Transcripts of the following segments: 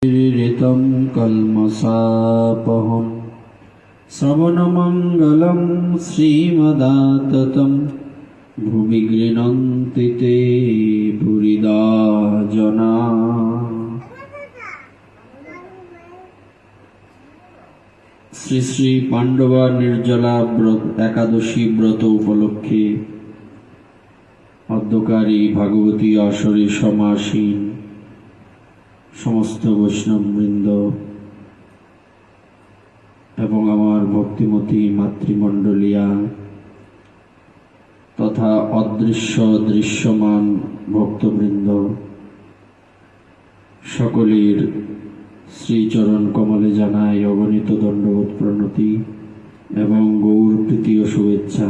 ऋतं कल्मषापहं श्रवणमङ्गलं श्रीमदाततं भुवि गृह्णन्ति ते भूरिदा जना। শ্রী শ্রী পাণ্ডবা নির্জলা একাদশী ব্রত উপলক্ষে অধ্যকারী ভাগবতী আসরে সমাসীন সমস্ত বৈষ্ণববৃন্দ এবং আমার ভক্তিমতী মাতৃমণ্ডলীয়া তথা অদৃশ্য দৃশ্যমান ভক্তবৃন্দ সকলের শ্রীচরণ কমলে জানাই অগণিত দণ্ডবোধ প্রণতি এবং গৌর প্রীতি ও শুভেচ্ছা।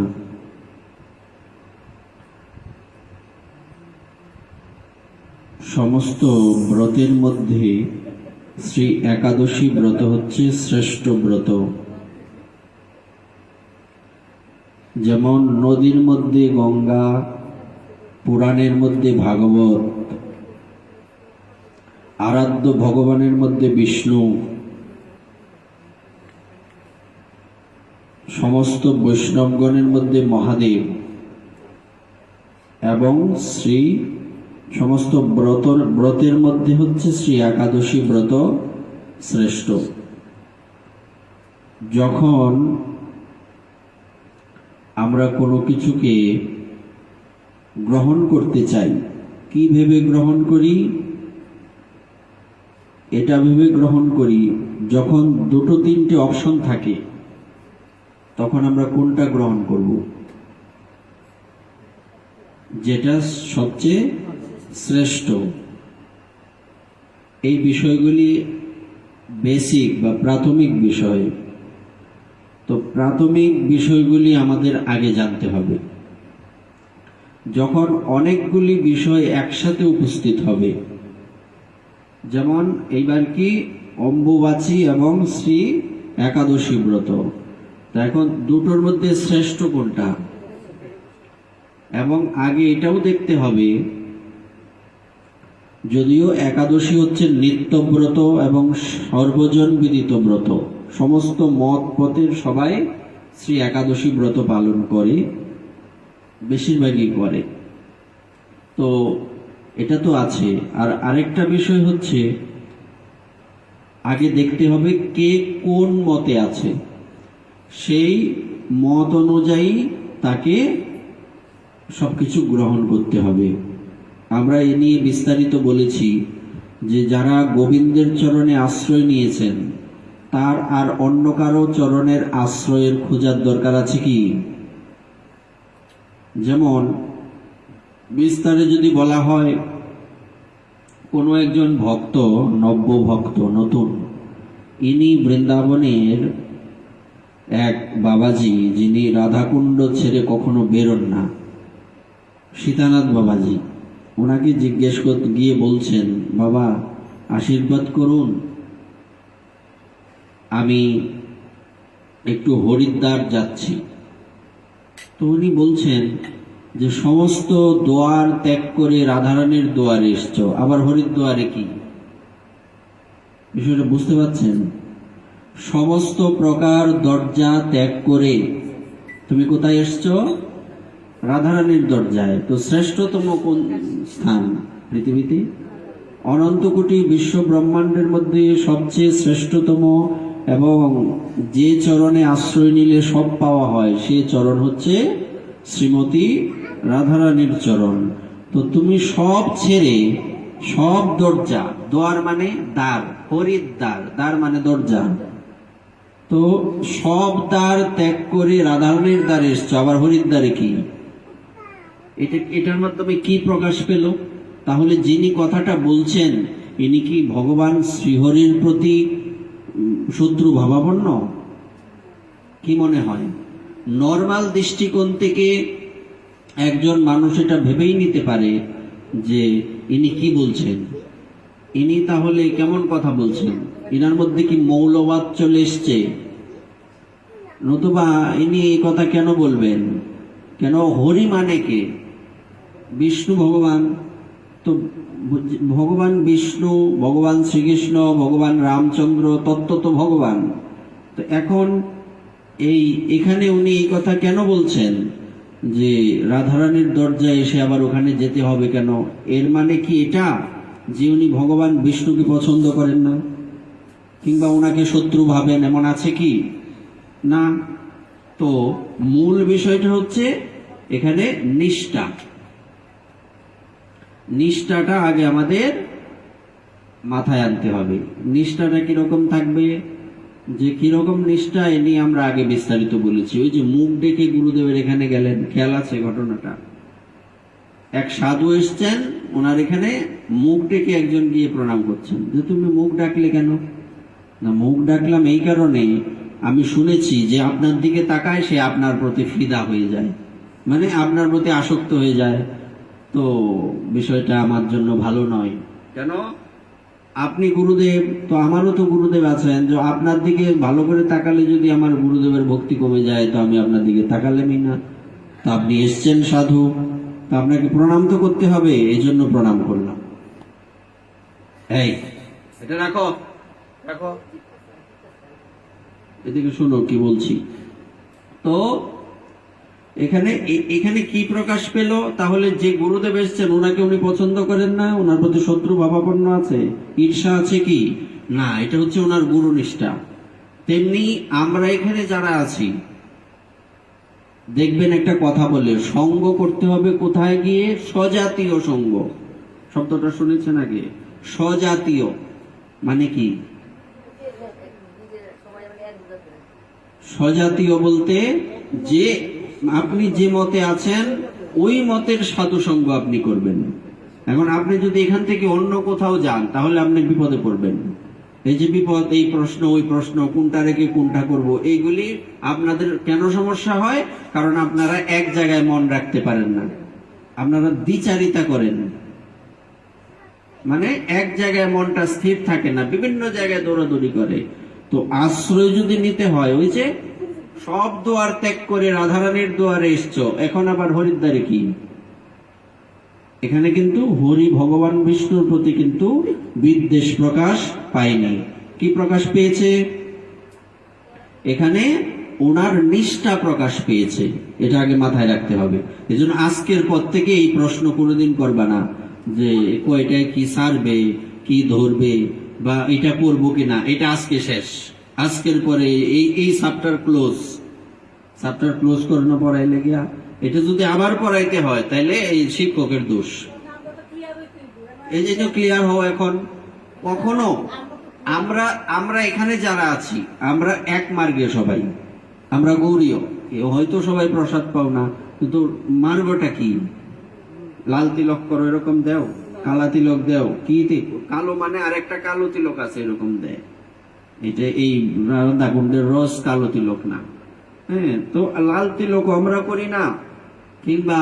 সমস্ত ব্রতের মধ্যে শ্রী একাদশী ব্রত হচ্ছে শ্রেষ্ঠ ব্রত। যেমন নদীর মধ্যে গঙ্গা, পুরাণের মধ্যে ভাগবত, আরাধ্য ভগবানের মধ্যে বিষ্ণু, সমস্ত বৈষ্ণবগণের মধ্যে মহাদেব এবং শ্রী সমস্ত ব্রতের মধ্যে হচ্ছে শ্রী একাদশী ব্রত শ্রেষ্ঠ। যখন আমরা কোনো কিছুকে গ্রহণ করতে চাই, কি ভেবে গ্রহণ করি? এটা ভেবে গ্রহণ করি যখন দুটো তিনটে অপশন থাকে তখন আমরা কোনটা গ্রহণ করব, যেটা সবচেয়ে শ্রেষ্ঠ। এই বিষয়গুলি বেসিক বা প্রাথমিক বিষয়। তো প্রাথমিক বিষয়গুলি আমাদের আগে জানতে হবে। যখন অনেকগুলি বিষয় একসাথে উপস্থিত হবে, যেমন এইবার কি অম্বুবাচী এবং শ্রী একাদশী ব্রত, তা এখন দুটোর মধ্যে শ্রেষ্ঠ কোনটা? এবং আগে এটাও দেখতে হবে, যদিও একাদশী হচ্ছে নিত্যব্রত এবং সর্বজন বিদিত ব্রত, সমস্ত মত পথের সবাই শ্রী একাদশী ব্রত পালন করে, বেশিরভাগই করে। তো এটা তো আছে। আর আরেকটা বিষয় হচ্ছে আগে দেখতে হবে কে কোন মতে আছে, সেই মত অনুযায়ী তাকে সবকিছু গ্রহণ করতে হবে। আমরা এ নিয়ে বিস্তারিত বলেছি যে যারা গোবিন্দের চরণে আশ্রয় নিয়েছেন তার আর অন্য কারো চরণের আশ্রয়ের খোঁজার দরকার আছে কি? যেমন বিস্তারে যদি বলা হয়, কোনো একজন ভক্ত, নব্য ভক্ত, নতুন, ইনি বৃন্দাবনের এক বাবাজি যিনি রাধাকুণ্ড ছেড়ে কখনো বেরোন না, সীতানাথ বাবাজি, ওনাকে জিজ্ঞেস করতে গিয়ে বলছেন, বাবা আশীর্বাদ করুন, আমি একটু হরিদ্বার যাচ্ছি। তো উনি বলছেন যে সমস্ত দোয়ার ত্যাগ করে রাধারানীর দোয়ারে এসছো, আবার হরিদ্বারে কি? বিষয়টা বুঝতে পারছেন? সমস্ত প্রকার দরজা ত্যাগ করে তুমি কোথায় এসছো? রাধারানীর দরজায়। তো শ্রেষ্ঠতম কোন স্থান পৃথিবীতে? অনন্ত কোটি বিশ্ব ব্রহ্মাণ্ডের মধ্যে সবচেয়ে শ্রেষ্ঠতম এবং যে চরণে আশ্রয় নিলে সব পাওয়া হয় সে চরণ হচ্ছে শ্রীমতী রাধারানীর চরণ। তো তুমি সব ছেড়ে, সব দরজা, দ্বার মানে দ্বার, হরিদ্বার, দ্বার মানে দরজা, তো সব দ্বার ত্যাগ করে রাধারানীর দ্বারে এসছো, আবার হরিদ্বারে কি? এটার মাধ্যমে কি প্রকাশ পেল? তাহলে যিনি কথাটা বলছেন ইনি কি ভগবান শ্রীহরির প্রতি শত্রু ভাবাপন্ন? কি মনে হয়? নর্মাল দৃষ্টিকোণ থেকে একজন মানুষ এটা ভেবেই নিতে পারে যে ইনি কি বলছেন, ইনি তাহলে কেমন কথা বলছেন, ইনার মধ্যে কি মৌলবাদ চলে এসছে, নতুবা ইনি এই কথা কেন বলবেন? কেন? হরি মানে কে? বিষ্ণু ভগবান। তো ভগবান বিষ্ণু, ভগবান শ্রীকৃষ্ণ, ভগবান রামচন্দ্র তত্ত্ব তো ভগবান। তো এখন এখানে উনি এই কথা কেন বলছেন যে রাধারানীর দরজায় এসে আবার ওখানে যেতে হবে কেন? এর মানে কি এটা যে উনি ভগবান বিষ্ণুকে পছন্দ করেন না কিংবা ওনাকে শত্রু ভাবেন, এমন আছে কি? না। তো মূল বিষয়টা হচ্ছে এখানে নিষ্ঠা। নিষ্ঠাটা আগে আমাদের মাথায় আনতে হবে। নিষ্ঠাটা কিরকম থাকবে, যে কিরকম নিষ্ঠা এ নিয়ে আমরা আগে বিস্তারিত বলেছি। ওই যে মুখ ডেকে গুরুদেবের এখানে গেলেন, খেয়াল আছে ঘটনাটা? এক সাধু এসছেন, ওনার এখানে মুখ ডেকে একজন গিয়ে প্রণাম করছেন। যে তুমি মুখ ডাকলে কেন? না, মুখ ডাকলাম এই কারণে, আমি শুনেছি যে আপনার দিকে তাকায় সে আপনার প্রতি ফিদা হয়ে যায়, মানে আপনার প্রতি আসক্ত হয়ে যায়। তো বিষয়টা আমার জন্য ভালো নয়। কেন? আপনি গুরুদেব, তো আমারও তো গুরুদেব আছেন, যে আপনার দিকে ভালো করে তাকালে যদি আমার গুরুদেবের ভক্তি কমে যায় তো আমি আপনার দিকে তাকালামই না। তো আপনি এসছেন সাধু, তো আপনাকে প্রণাম তো করতে হবে, এই জন্য প্রণাম করলাম। এই এটা রাখো, রাখো, এদিকে শোনো কি বলছি। তো এখানে কি প্রকাশ পেল? তাহলে যে গুরুদেব এসছেন ওনাকে উনি পছন্দ করেন না, ওনার প্রতি শত্রু ভাবাপন্ন আছে, ঈর্ষা আছে কি? না, এটা হচ্ছে ওনার গুরু নিষ্ঠা। তেমনি আমরা এখানে যারা আছি, দেখবেন একটা কথা বলে, সঙ্গ করতে হবে কোথায় গিয়ে? স্বজাতীয় সঙ্গ। শব্দটা শুনেছেন আগে? স্বজাতীয় মানে কি? স্বজাতীয় বলতে যে আপনি যে মতে আছেন ওই মতের সাধু সঙ্গ আপনি করবেন। এখন আপনি যদি এখান থেকে অন্য কোথাও যান তাহলে আপনি বিপদে পড়বেন। এই যে বিপদ, এই প্রশ্ন ওই প্রশ্ন, কোনটা রেখে কোনটা করব, এইগুলি আপনাদের কেন সমস্যা হয়? কারণ আপনারা এক জায়গায় মন রাখতে পারেন না, আপনারা দ্বিচারিতা করেন, মানে এক জায়গায় মনটা স্থির থাকে না, বিভিন্ন জায়গায় দৌড়াদৌড়ি করে। তো আশ্রয় যদি নিতে হয়, ওই যে সব দুয়ার ত্যাগ করে রাধারানীর দুয়ারে এসছো, এখন আবার হরিদ্বারে কি? এখানে কিন্তু হরি ভগবান বিষ্ণুর প্রতি কিন্তু বিদ্বেষ প্রকাশ পায়নি। কি প্রকাশ পেয়েছে? এখানে ওনার নিষ্ঠা প্রকাশ পেয়েছে। এটা আগে মাথায় রাখতে হবে। এজন্য আজকের পর থেকে এই প্রশ্ন কোনোদিন করবা না যে কয়টায় কি সারবে, কি ধরবে, বা এটা করবো কিনা। এটা আজকে শেষ, আজকের পরে এই চ্যাপ্টার ক্লোজ। চ্যাপ্টার ক্লোজ করানো পড়াইলে গিয়া এটা যদি আবার পড়াইতে হয় তাহলে এই শিক্ষকের দোষ। এই যে ক্লিয়ার হও এখন। কখনো আমরা এখানে যারা আছি আমরা এক মার্গে সবাই, আমরা গৌরীয়। হয়তো সবাই প্রসাদ পাও না, কিন্তু মার্গটা কি? লাল তিলক করো এরকম দেও, কালা তিলক দেও, কি কালো মানে আরেকটা কালো তিলক আছে এরকম দেয়। এটা এই রাধাকুণ্ডের রস কালো তিলক না। হ্যাঁ, তো লাল তিলক আমরা করি না। কিংবা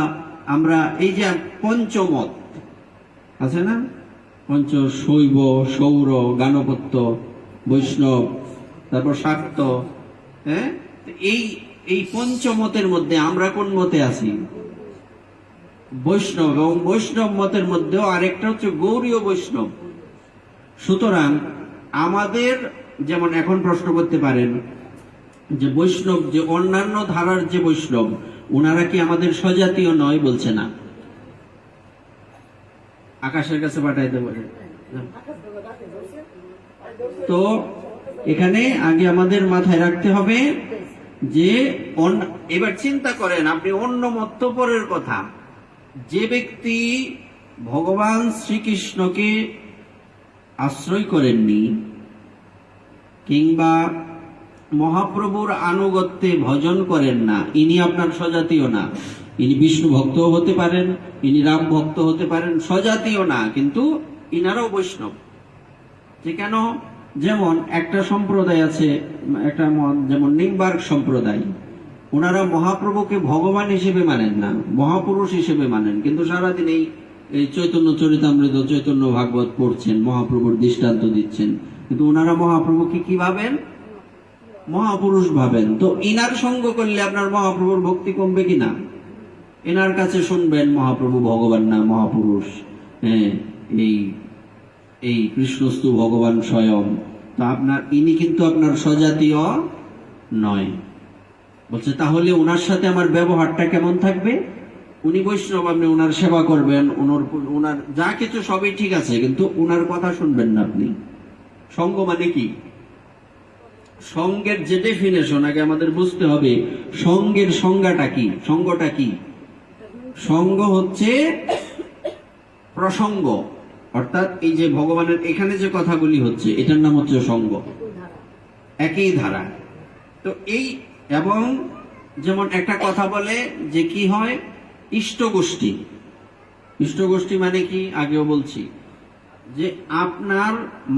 আমরা এই যে পঞ্চমত আছে না, পঞ্চ শৈব, সৌর, গানপত্য, বৈষ্ণব, তারপর শাক্ত। হ্যাঁ, এই পঞ্চমতের মধ্যে আমরা কোন মতে আছি? বৈষ্ণব। এবং বৈষ্ণব মতের মধ্যেও আরেকটা হচ্ছে গৌরীয় বৈষ্ণব। সুতরাং আমাদের যেমন এখন প্রশ্ন করতে পারেন যে বৈষ্ণব, যে অন্যান্য ধারার যে বৈষ্ণব, ওনারা কি আমাদের স্বজাতীয় নয়? বলছে না। আকাশের কাছে পাঠাই দেব। তো এখানে আগে আমাদের মাথায় রাখতে হবে যে এবার চিন্তা করেন আপনি অন্য মতপরের কথা। যে ব্যক্তি ভগবান শ্রীকৃষ্ণকে আশ্রয় করেননি কিংবা মহাপ্রভুর আনুগত্যে ভজন করেন না, ইনি আপনার স্বজাতীয় না। ইনি বিষ্ণু ভক্ত হতে পারেন, ইনি রাম ভক্ত হতে পারেন, স্বজাতীয় না, কিন্তু ইনারাও বৈষ্ণব। যে কেন? যেমন একটা সম্প্রদায় আছে, একটা মত, যেমন নিম্বার্ক সম্প্রদায়। ওনারা মহাপ্রভুকে ভগবান হিসেবে মানেন না, মহাপুরুষ হিসেবে মানেন, কিন্তু সারাদিন এই চৈতন্য চরিতামৃত, চৈতন্য ভাগবত পড়ছেন, মহাপ্রভুর দৃষ্টান্ত দিচ্ছেন, কিন্তু ওনারা মহাপ্রভুকে কি ভাবেন? মহাপুরুষ ভাবেন। তো ইনার সঙ্গ করলে আপনার মহাপ্রভুর ভক্তি কমবে কিনা? এনার কাছে শুনবেন মহাপ্রভু ভগবান না মহাপুরুষ। হ্যাঁ, এই এই কৃষ্ণস্তু ভগবান স্বয়ং, তো ইনি কিন্তু আপনার স্বজাতীয় নয়। বলছে তাহলে ওনার সাথে আমার ব্যবহারটা কেমন থাকবে? উনি বৈষ্ণব, আপনি ওনার সেবা করবেন, ওনার যা কিছু সবই ঠিক আছে, কিন্তু ওনার কথা শুনবেন না আপনি। সঙ্গ মানে কি? সঙ্গের যে ডেফিনেশন আগে আমাদের বুঝতে হবে, সঙ্গের সংজ্ঞাটা কি, সঙ্গটা কি? সঙ্গ হচ্ছে প্রসঙ্গ, অর্থাৎ এই যে ভগবানের এখানে যে কথাগুলি হচ্ছে এটার নাম হচ্ছে সঙ্গ, একই ধারা। তো এই এবং যেমন একটা কথা বলে যে কি হয়, ইষ্টগোষ্ঠী। ইষ্টগোষ্ঠী মানে কি আগেও বলছি, যে আপনার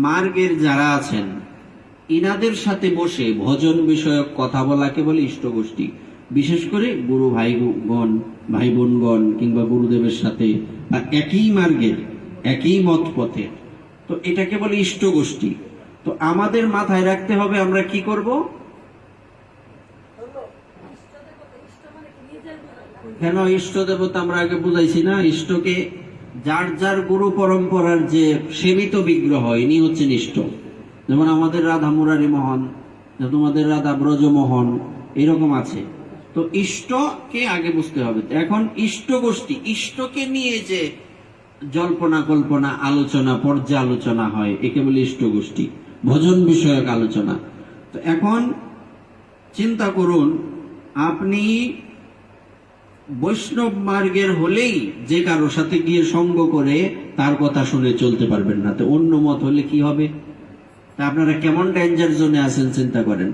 মার্গের যারা আছেন ইনাদের সাথে বসে ভজন বিষয়ক কথা বলাকে বলে ইষ্টগোষ্ঠী। বিশেষ করে গুরু ভাইগণ, ভাই বোনগণ কিংবা গুরুদেবের সাথে বা একই মার্গের একই মত পথে, তো এটাকে বলে ইষ্টগোষ্ঠী। তো আমাদের মাথায় রাখতে হবে আমরা কি করব। কেন ইষ্ট দেবতা আমরা আগে বুঝাইছি না? ইষ্টকে যার যার গুরু পরম্পরার যে সেবিত বিগ্রহ, ইনি হচ্ছেন ইষ্ট। যেমন আমাদের রাধা মুরারি মোহন, তোমাদের রাধা ব্রজমোহন, এরকম আছে। তো ইষ্টকে আগে বুঝতে হবে। এখন ইষ্ট গোষ্ঠী, ইষ্টকে নিয়ে যে জল্পনা কল্পনা আলোচনা পর্যালোচনা হয় একে বলে ইষ্ট গোষ্ঠী, ভজন বিষয়ক আলোচনা। তো এখন চিন্তা করুন, আপনি বৈষ্ণব মার্গের হলেই যে কারোর সাথে গিয়ে সঙ্গ করে তার কথা শুনে চলতে পারবেন না। তো অন্য মত হলে কি হবে? তা আপনারা কেমন ডেঞ্জার জোনে আছেন চিন্তা করেন।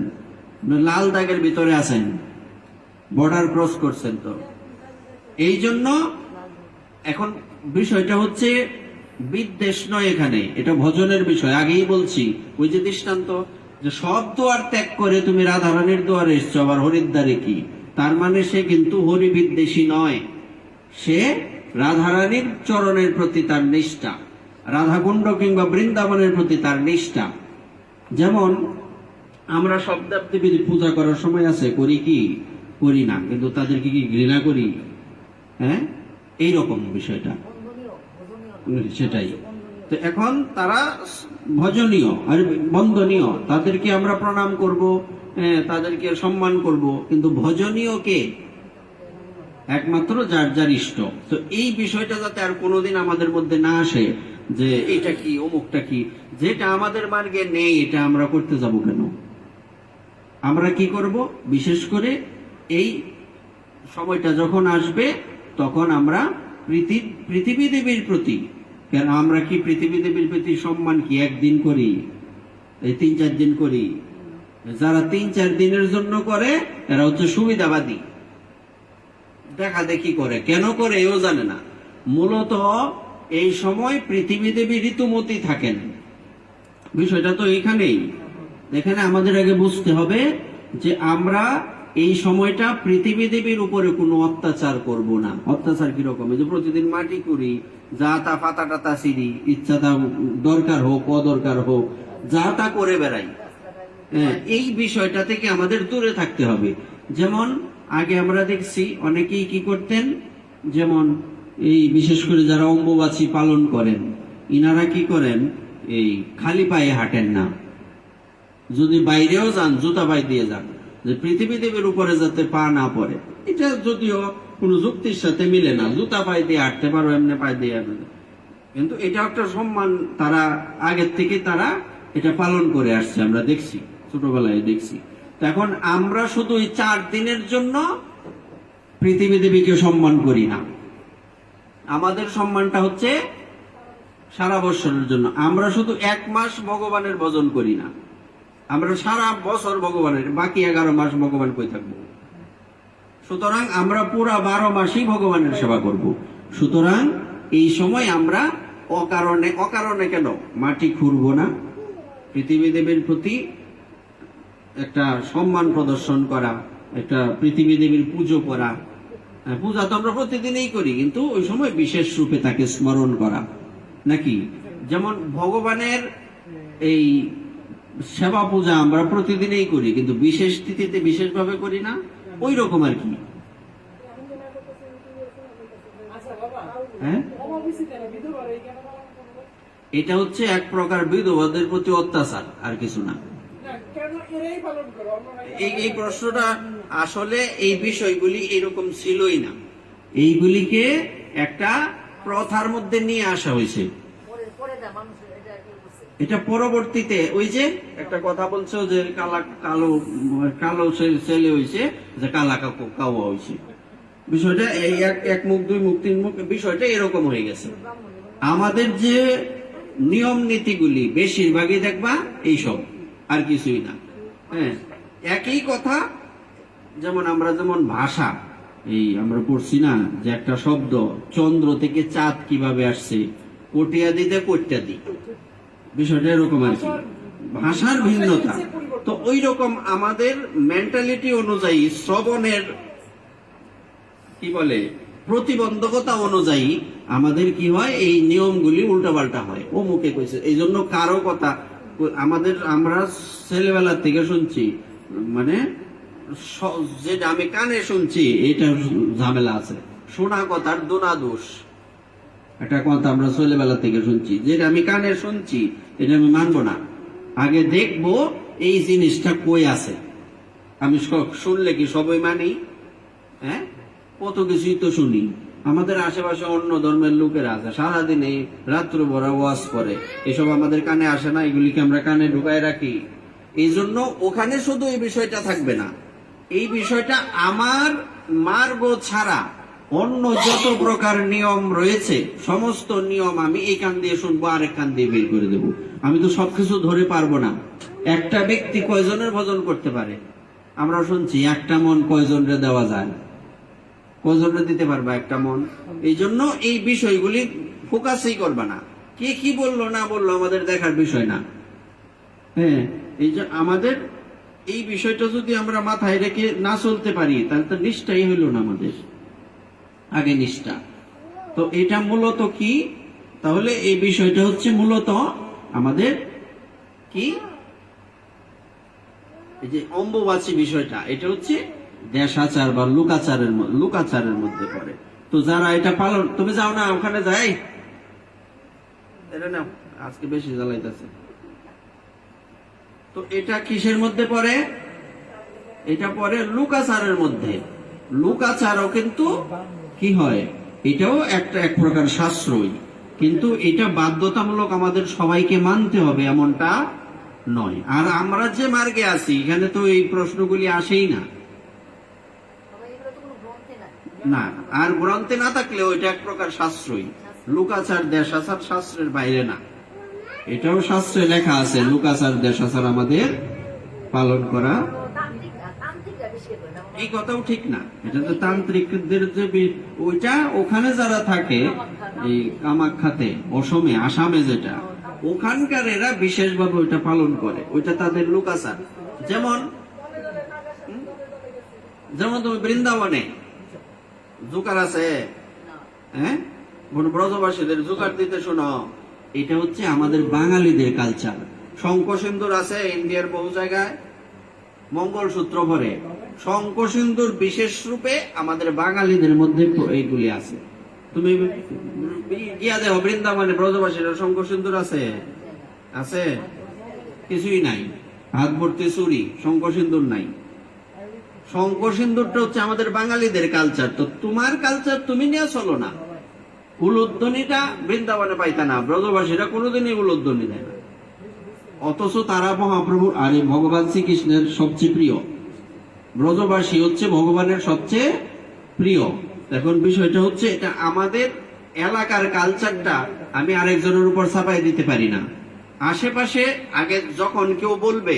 লাল দাগের ভিতরে আছেন, বর্ডার ক্রস করছেন। তো এই জন্য এখন বিষয়টা হচ্ছে বিদ্বেষ নয়, এখানে এটা ভজনের বিষয়। আগেই বলছি ওই যে দৃষ্টান্ত, যে সব দোয়ার ত্যাগ করে তুমি রাধারানীর দোয়ারে এসছো, আবার হরিদ্বারে কি? তার মানে সে কিন্তু হরি বিদ্বেষী নয়, সে রাধারানীর চরণের প্রতি তার নিষ্ঠা, রাধাকুণ্ড কিংবা বৃন্দাবনের প্রতি তার নিষ্ঠা। যেমন আমরা সব দেবদেবীর পূজা করার সময় আছে, করি কি করি না, কিন্তু তাদেরকে কি ঘৃণা করি? হ্যাঁ, এইরকম বিষয়টা সেটাই। তো এখন তারা ভজনীয় আর বন্দনীয়, তাদেরকে আমরা প্রণাম করব, তাদেরকে সম্মান করব, কিন্তু ভজনীয় কে? একমাত্র যার যার ইষ্ট। তো এই বিষয়টা যাতে আর কোনোদিন আমাদের মধ্যে না আসে যে এটা কি অমুকটা কি, যেটা আমাদের মার্গে নেই এটা আমরা করতে যাব কেন? আমরা কি করব? বিশেষ করে এই সময়টা যখন আসবে তখন আমরা পৃথিবী দেবীর প্রতি, কেন আমরা কি পৃথিবী দেবীর প্রতি সম্মান কি একদিন করি? এই 3-4 দিন করি। যারা 3-4 দিনের জন্য করে এরা হচ্ছে সুবিধাবাদী, দেখা দেখি করে, কেন করে এও জানে না। মূলত এই সময় পৃথিবী দেবী ঋতুমতী থাকেন, বিষয়টা তো এইখানেই। এখানে আমাদের আগে বুঝতে হবে যে আমরা এই সময়টা পৃথিবী দেবীর উপরে কোনো অত্যাচার করব না। অত্যাচার কিরকম? যে প্রতিদিন মাটি করি, যা তা পাতা টাতা সিঁড়ি, ইচ্ছা তা দরকার হোক অদরকার হোক যা তা করে বেড়াই, এই বিষয়টা থেকে আমাদের দূরে থাকতে হবে। যেমন আগে আমরা দেখছি অনেকেই কি করতেন, যেমন এই বিশেষ করে যারা অম্বুবাচী পালন করেন, ইনারা কি করেন, এই খালি পায়ে হাঁটেন না, যদি বাইরেও যান জুতা পায়ে দিয়ে যান, যে পৃথিবী দেবীর উপরে যাতে পা না পড়ে। এটা যদিও কোনো যুক্তির সাথে মিলে না, জুতা পায়ে দিয়ে হাঁটতে পারো, এমনি পায়ে দিয়ে, কিন্তু এটা একটা সম্মান, তারা আগের থেকে তারা এটা পালন করে আসছে, আমরা দেখছি, ছোটবেলায় দেখছি। এখন আমরা শুধু এই 4 দিনের জন্য পৃথিবী দেবীকে সম্মান করি না, আমাদের সম্মানটা হচ্ছে সারা বছরের জন্য। আমরা শুধু 1 মাস ভগবানের ভজন করি না, আমরা সারা বছর ভগবানের, বাকি 11 মাস ভগবান কই থাকবো? সুতরাং আমরা পুরা 12 মাসই ভগবানের সেবা করব। সুতরাং এই সময় আমরা অকারণে কেন মাটি খুঁড়বো না, পৃথিবী দেবীর প্রতি একটা সম্মান প্রদর্শন করা, একটা পৃথিবী দেবীর পুজো করা। পূজা তো আমরা প্রতিদিনই করি, কিন্তু ওই সময় বিশেষ রূপে তাকে স্মরণ করা, নাকি? যেমন ভগবানের এই সেবা পূজা আমরা প্রতিদিনই করি, কিন্তু বিশেষ তিথিতে বিশেষভাবে করি না, ওই রকম আর কি। হ্যাঁ, এটা হচ্ছে এক প্রকার বিধবাদের প্রতি অত্যাচার, আর কিছু না। এই প্রশ্নটা আসলে এই বিষয়গুলি এরকম ছিলই না, এইগুলিকে একটা প্রথার মধ্যে নিয়ে আসা হয়েছে। এটা পরবর্তীতে ওই যে একটা কথা বলছো যে কালো কালো ছেলে হয়েছে, যে কালা কাওয়া হয়েছে, বিষয়টা এই এক মুখ দুই মুখ তিন মুখ, বিষয়টা এরকম হয়ে গেছে। আমাদের যে নিয়ম নীতিগুলি বেশিরভাগই দেখবা এইসব, আর কিছুই না। হ্যাঁ, একই কথা। যেমন আমরা যেমন ভাষা, এই আমরা পড়ছি না যে একটা শব্দ চন্দ্র থেকে চাঁদ কিভাবে আসছে, পটিয়া দিতে পট্টা দি, বিষয়টা এরকম আর কি, ভাষার ভিন্নতা। তো ওই রকম আমাদের মেন্টালিটি অনুযায়ী, শ্রবণের কি বলে প্রতিবন্ধকতা অনুযায়ী আমাদের কি হয়, এই নিয়মগুলি উল্টাপাল্টা হয়। ও মুখে কইছে, এই জন্য কারো কথা আমরা ছেলেবেলা থেকে শুনছি, মানে যেটা আমি কানে শুনছি এটা ঝামেলা আছে, শোনা কথার দোনা দোষ, একটা কথা আমরা ছেলেবেলা থেকে শুনছি, যেটা আমি কানে শুনছি এটা আমি মানবো না, আগে দেখবো এই জিনিসটা কই আছে। আমি শুনলে কি সবই মানি? হ্যাঁ, কত কিছুই তো শুনি। আমাদের আশেপাশে অন্য ধর্মের লোকেরা আছে, সারাদিন এই রাত্র ভরা ওয়াজ করে, এসব আমাদের কানে আসে না, এগুলিকে আমরা কানে ঢুকায় রাখি। এই জন্য ওখানে শুধু এই বিষয়টা থাকবে না, এই বিষয়টা আমার মার্গ ছাড়া অন্য যত প্রকার নিয়ম রয়েছে সমস্ত নিয়ম আমি এই কান দিয়ে শুনবো, আরেক কান দিয়ে বের করে দেবো। আমি তো সবকিছু ধরে পারবো না। একটা ব্যক্তি কয়জনের ভজন করতে পারে? আমরা শুনছি একটা মন কয়জনরে দেওয়া যায়, কয়জনরে দিতে পারবা একটা মন? এই জন্য এই বিষয়গুলি ফোকাসই করবা না, কে কি বললো না বললো আমাদের দেখার বিষয় না। হ্যাঁ, এই যে আমাদের এই বিষয়টা যদি আমরা মাথায় রেখে না চলতে পারি, তাহলে তো নিষ্ঠাই হইল না আমাদের, আগে নিষ্ঠা। তো এটা মূলত কি? তাহলে এই বিষয়টা হচ্ছে মূলত আমাদের কি, এই যে অম্বুবাচী বিষয়টা, এটা হচ্ছে দেশাচার বা লুকাচারের মধ্যে পড়ে। তো যারা এটা পালন, তুমি যাও না ওখানে, যাই এটা না, আজকে বেশি জ্বালাইতেছে। তো এটা কিসের মধ্যে পড়ে? এটা পড়ে লুকাচারের মধ্যে। লুকাচারও কিন্তু কি হয়, এটাও একটা এক প্রকার শাস্ত্রই, কিন্তু এটা বাধ্যতামূলক আমাদের সবাইকে মানতে হবে এমনটা নয়। আর আমরা যে মার্গে আছি এখানে তো এই প্রশ্নগুলি আসেই না, না, আর গ্রন্থে না থাকলেও এটা এক প্রকার শাস্ত্রই। লুকাচার দেশাচার শাস্ত্রের বাইরে না, এটাও শাস্ত্রে লেখা আছে, লুকাচার দেশাচার আমাদের পালন করা। এই কথাও ঠিক না, এটা তো তান্ত্রিকদের যে ওইটা ওখানে যারা থাকে, এই কামাখ্যাতে, অসমে, আসামে, যেটা ওখানকার এরা বিশেষভাবে ওইটা পালন করে, ওইটা তাদের লুকাচার। যেমন যেমন তুমি বৃন্দাবনে জোকার আছে, হ্যাঁ, ব্রজবাসীদের জোকার দিতে শোনো, এটা হচ্ছে আমাদের বাঙালিদের কালচার। শঙ্খ সিন্দুর আছে ইন্ডিয়ার বহু জায়গায়, মঙ্গলসূত্র ভরে, শঙ্খ সিন্দুর বিশেষ রূপে আমাদের বাঙালিদের মধ্যে এইগুলি আছে। তুমি গিয়া দেখো বৃন্দাবনে ব্রজবাসীরা শঙ্খ সিন্দুর আছে? আছে? কিছুই নাই, হাত ভর্তি চুরি, শঙ্খ সিন্দুর নাই। শঙ্খ সিন্দুরটা হচ্ছে আমাদের বাঙালিদের কালচার। তো তোমার কালচার তুমি নিয়ে চলো না। উলুধ্বনিটা বৃন্দাবনে পাইতা না, ব্রজবাসীরা কোনোদিনই উলুধ্বনি দেয় না, অথচ তারা মহাপ্রভু আরে ভগবান শ্রীকৃষ্ণের সবচেয়ে প্রিয়। ব্রজবাসী হচ্ছে ভগবানের সবচেয়ে প্রিয়। এখন বিষয়টা হচ্ছে, এটা আমাদের এলাকার কালচারটা আমি আরেকজনের উপর চাপাই দিতে পারি না। আশেপাশে আগে যখন কেউ বলবে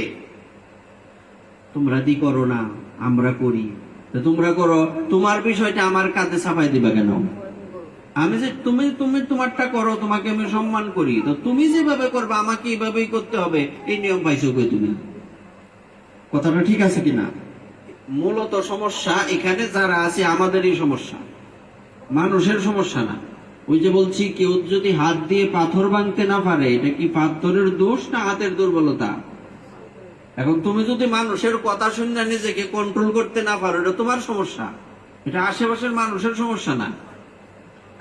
তোমরা দি করো না, আমরা করি, তোমরা করো, তোমার বিষয়টা আমার কাঁধে চাপাই দিবা কেন? আমি যে তুমি তুমি তোমারটা করো, তোমাকে আমি সম্মান করি, তো তুমি যেভাবে করবে আমাকে এইভাবেই করতে হবে, এই নিয়ম পাইছো কই তুমি? কথাটা ঠিক আছে কিনা? মূলত সমস্যা এখানে যারা আছে আমাদেরই সমস্যা, মানুষের সমস্যা না। ওই যে বলছি, কেউ যদি হাত দিয়ে পাথর ভাঙতে না পারে, এটা কি পাথরের দোষ না হাতের দুর্বলতা? এখন তুমি যদি মানুষের কথা শুনে নিজেকে কন্ট্রোল করতে না পারো, এটা তোমার সমস্যা, এটা আশেপাশের মানুষের সমস্যা না।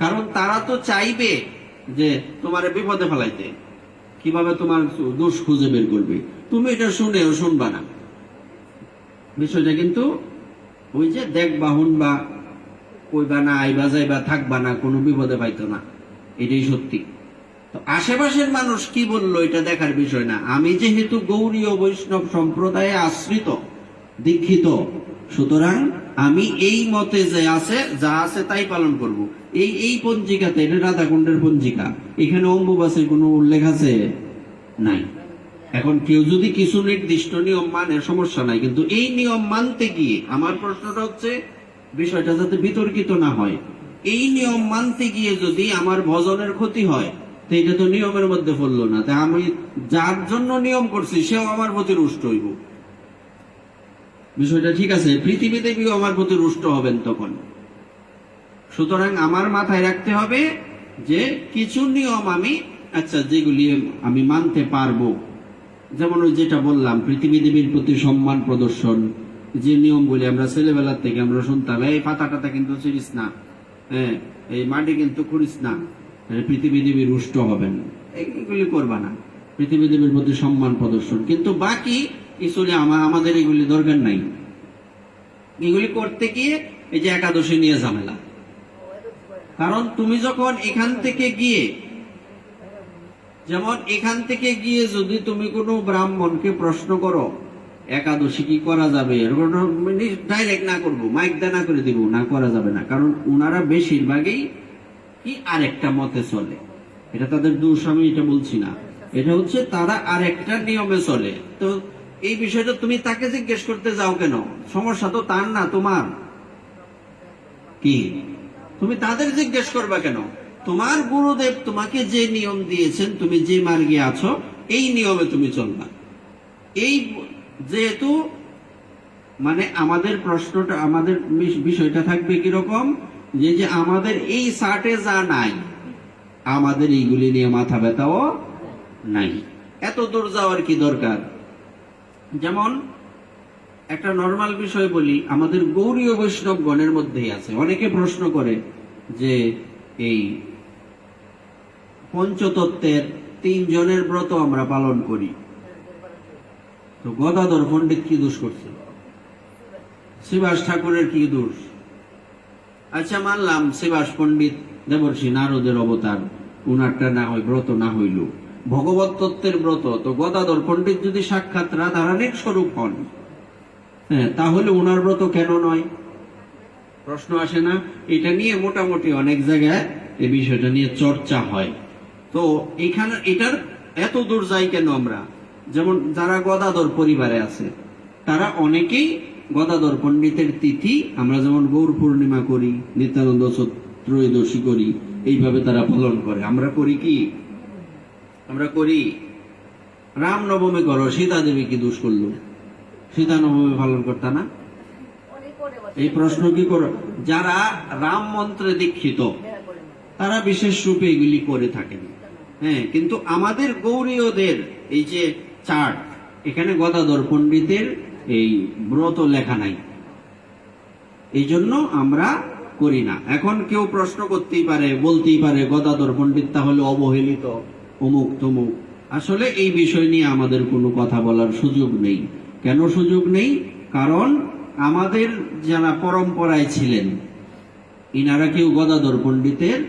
কারণ তারা তো চাইবে যে তোমারে বিপদে ফেলাইতে, কিভাবে তোমার দোষ খুঁজে বের করবে। তুমি এটা শুনেও শুনবা না। বিষয়টা কিন্তু ওই যে দেখবা শুনবা, কইবা না, আইবা যাইবা, থাকবা না, কোনো বিপদে পাইতো না, এটাই সত্যি। তো আশেপাশের মানুষ কি বললো এটা দেখার বিষয় না। আমি যেহেতু গৌড়ীয় বৈষ্ণব সম্প্রদায়ে আশ্রিত, দীক্ষিত, সুতরাং আমি এই মতে যা আছে তাই পালন করব। এই পঞ্জিকাতে, এটা রাধাকুণ্ডের পঞ্জিকা, এখানে অম্বুবাসীর কোনো উল্লেখ আছে? নাই। এখন কেউ যদি কিছু নির্দিষ্ট নিয়ম মানে সমস্যা নাই, কিন্তু এই নিয়ম মানতে গিয়ে আমার প্রশ্নটা হচ্ছে বিষয়টা যাতে বিতর্কিত না হয়। এই নিয়ম মানতে গিয়ে যদি আমার ভজনের ক্ষতি হয়, তো এটা তো নিয়মের মধ্যে পড়লো না। তাই আমি যার জন্য নিয়ম করছি সেও আমার প্রতি রুষ্ট হইব। বিষয়টা ঠিক আছে? পৃথিবী দেবীও আমার প্রতি রুষ্ট হবেন তখন। সুতরাং আমার মাথায় রাখতে হবে যে কিছু নিয়ম আমি, আচ্ছা, যেগুলি আমি মানতে পারবো, যেমন ওই যেটা বললাম, পৃথিবী দেবীর প্রতি সম্মান প্রদর্শন, যে নিয়মগুলি আমরা ছেলেবেলার থেকে আমরা শুনতাম, এই পাতা টাতা কিন্তু ছিড়িস না, হ্যাঁ, এই মাটি কিন্তু খুঁড়িস না, পৃথিবী দেবী রুষ্ট হবেন, এগুলি করবা না। পৃথিবী দেবীর প্রতি সম্মান প্রদর্শন। কিন্তু বাকি কিছুলে আমাদের এগুলি দরকার নাই। এগুলি করতে গিয়ে এই যে একাদশী নিয়ে ঝামেলা। কারণ তুমি যখন এখান থেকে গিয়ে, যেমন এখান থেকে গিয়ে যদি তুমি কোনো ব্রাহ্মণকে প্রশ্ন করো একাদশী কি করা যাবে, ডাইরেক্ট না করবো, মাইক দা না করে দিব, না করা যাবে না। কারণ উনারা বেশিরভাগই কি আরেকটা মতে চলে। এটা তাদের দোষ, আমি এটা বলছি না, এটা হচ্ছে তারা আরেকটা নিয়মে চলে। তো এই বিষয়টা তুমি তাকে জিজ্ঞেস করতে যাও কেন? সমস্যা তো তার না, তোমার। কি তুমি তাদের জিজ্ঞেস করবা কেন? তোমার গুরুদেব তোমাকে যে নিয়ম দিয়েছেন, তুমি যে মার্গে আছো, এই নিয়মে তুমি চলবা। এই যেহেতু মানে আমাদের প্রশ্নটা, আমাদের বিষয়টা থাকবে কিরকম, যে আমাদের এই সার্টে যা নাই, আমাদের এইগুলি নিয়ে মাথা ব্যথাও নাই। এত দূর যাওয়ার কি দরকার? যেমন একটা নর্মাল বিষয় বলি, আমাদের গৌড়ীয় বৈষ্ণব গণের মধ্যেই আছে। অনেকে প্রশ্ন করে যে এই পঞ্চতত্ত্বের 3 জনের ব্রত আমরা পালন করি, তো গদাধর পণ্ডিত কি দোষ করছে? শ্রীবাস ঠাকুরের কি দোষ? আচ্ছা, মানলাম শ্রীবাস পণ্ডিত দেবর্ষি নারদের অবতার, উনারটা না হয় ব্রত না হইল, ভগবত তত্ত্বের ব্রত। তো গদাধর পণ্ডিত যদি সাক্ষাৎ রাধারানীর স্বরূপ হন, হ্যাঁ, তাহলে উনার ব্রত কেন নয়? প্রশ্ন আসে না? এটা নিয়ে মোটামুটি অনেক জায়গায় এই বিষয়টা নিয়ে চর্চা হয়। তো এখানে এটার এত দূর যাই কেন আমরা? যেমন যারা গদাধর পরিবারে আছে, তারা অনেকেই গদাধর পণ্ডিতের তিথি আমরা যেমন গৌর পূর্ণিমা করি, নিত্যানন্দ ত্রয়োদশী করি, এইভাবে তারা পালন করে। আমরা করি কি? আমরা করি। রাম নবমী করো, সীতা দেবী কি দোষ করলো? সীতা নবমী পালন করতা না? এই প্রশ্ন কি করো? যারা রাম মন্ত্রে দীক্ষিত তারা বিশেষ রূপে এগুলি করে থাকেন, হ্যাঁ। কিন্তু আমাদের গৌরীয়দের এই যে চার্ট, এখানে গদাধর পণ্ডিতের এই ব্রত লেখা নাই, এই জন্য আমরা করি না। এখন কেউ প্রশ্ন করতেই পারে, বলতেই পারে গদাধর পণ্ডিত তাহলে অবহেলিত, অমুক তমুক। আসলে এই বিষয় নিয়ে আমাদের কোনো কথা বলার সুযোগ নেই। কেন সুযোগ নেই? কারণ আমাদের যারা পরম্পরায় ছিলেন, ইনারা কেউ গদাধর পণ্ডিতের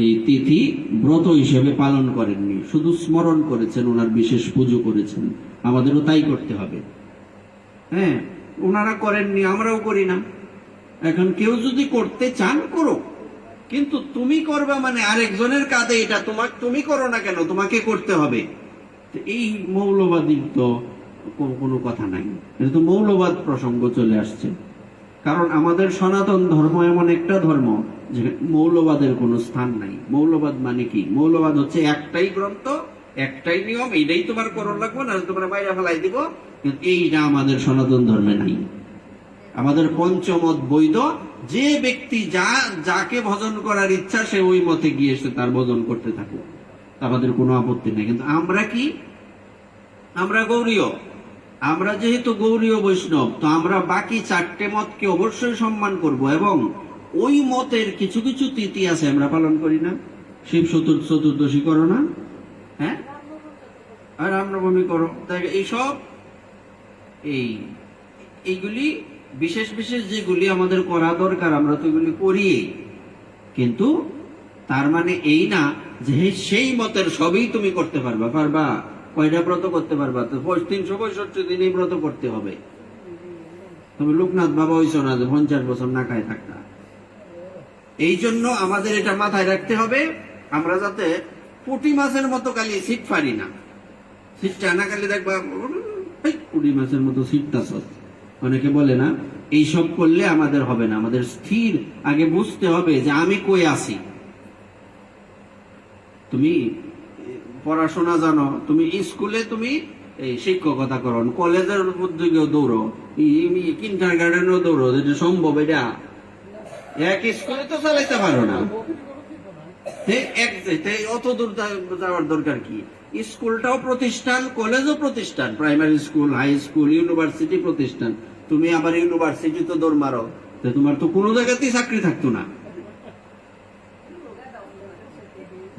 এই তিথি ব্রত হিসেবে পালন করেননি, শুধু স্মরণ করেছেন, ওনার বিশেষ পুজো করেছেন। আমাদেরও তাই করতে হবে, হ্যাঁ। ওনারা করেননি, আমরাও করি না। এখন কেউ যদি করতে চান করো, কিন্তু তুমি করবে মানে আরেকজনের কাঁধে এটা তুমি করো না কেন, তোমাকে করতে হবে। এই মৌলবাদীর তো কোনো কথা নাই, এটা তো মৌলবাদ প্রসঙ্গ চলে আসছে। কারণ আমাদের সনাতন ধর্ম এমন একটা ধর্ম যে মৌলবাদের কোনো স্থান নাই। মৌলবাদ মানে কি? মৌলবাদ হচ্ছে একটাই গ্রন্থ, একটাই নিয়ম, এইটাই তোমার করণ লাগবে, না তোমরা বাইরে ফেলাই দিব। এইটা আমাদের সনাতন ধর্মে নাই। আমাদের পঞ্চমত বৈধ, যে ব্যক্তি যাকে ভজন করার ইচ্ছা সে ওই মতে গিয়ে সে তার ভজন করতে থাকুক, আমাদের কোনো আপত্তি নেই। কিন্তু আমরা কি? আমরা গৌরীয়। আমরা যেহেতু গৌরীয় বৈষ্ণব, তো আমরা বাকি 4টে মতকে অবশ্যই সম্মান করব, এবং ওই মতের কিছু কিছু তিথি আছে আমরা পালন করি না। শিব চতুর্দশী করো না? হ্যাঁ, আর রামনবমী করো। দেখ এইসব এইগুলি বিশেষ বিশেষ যেগুলি আমাদের করা দরকার আমরা তো এগুলি করি, কিন্তু তার মানে এই না যে সেই মতের সবই তুমি করতে পারবা। কয়টা ব্রত করতে পারবা? তো 365 দিন এই ব্রত করতে হবে। তুমি লোকনাথ বাবা হইছো না যে 50 বছর না খায় থাকতা। এই জন্য আমাদের এটা মাথায় রাখতে হবে, আমরা যাতে পুঁটি মাছের মতো খালি সিট পারি না। সিট টানা খালি দেখবা পুঁটি মাছের মতো সিটটা। অনেকে বলে না, এইসব করলে আমাদের হবে না। আমাদের স্থির আগে বুঝতে হবে যে আমি কই আছি। তুমি পড়াশোনা জানো, তুমি স্কুলে তুমি এই শিক্ষকতা করো, কলেজের মধ্যে দৌড়ো, কিন্ডার গার্ডেনও দৌড়ো, যেটা সম্ভব এটা এক স্কুলে তো চালাইতে পারো না। অত দূর যাওয়ার দরকার কি? স্কুলটাও প্রতিষ্ঠান, কলেজও প্রতিষ্ঠান, primary school, high school, university প্রতিষ্ঠান। তুমি আবার ইউনিভার্সিটি তো দৌড় মারো, তোমার তো কোনো জায়গাতেই চাকরি থাকতো না।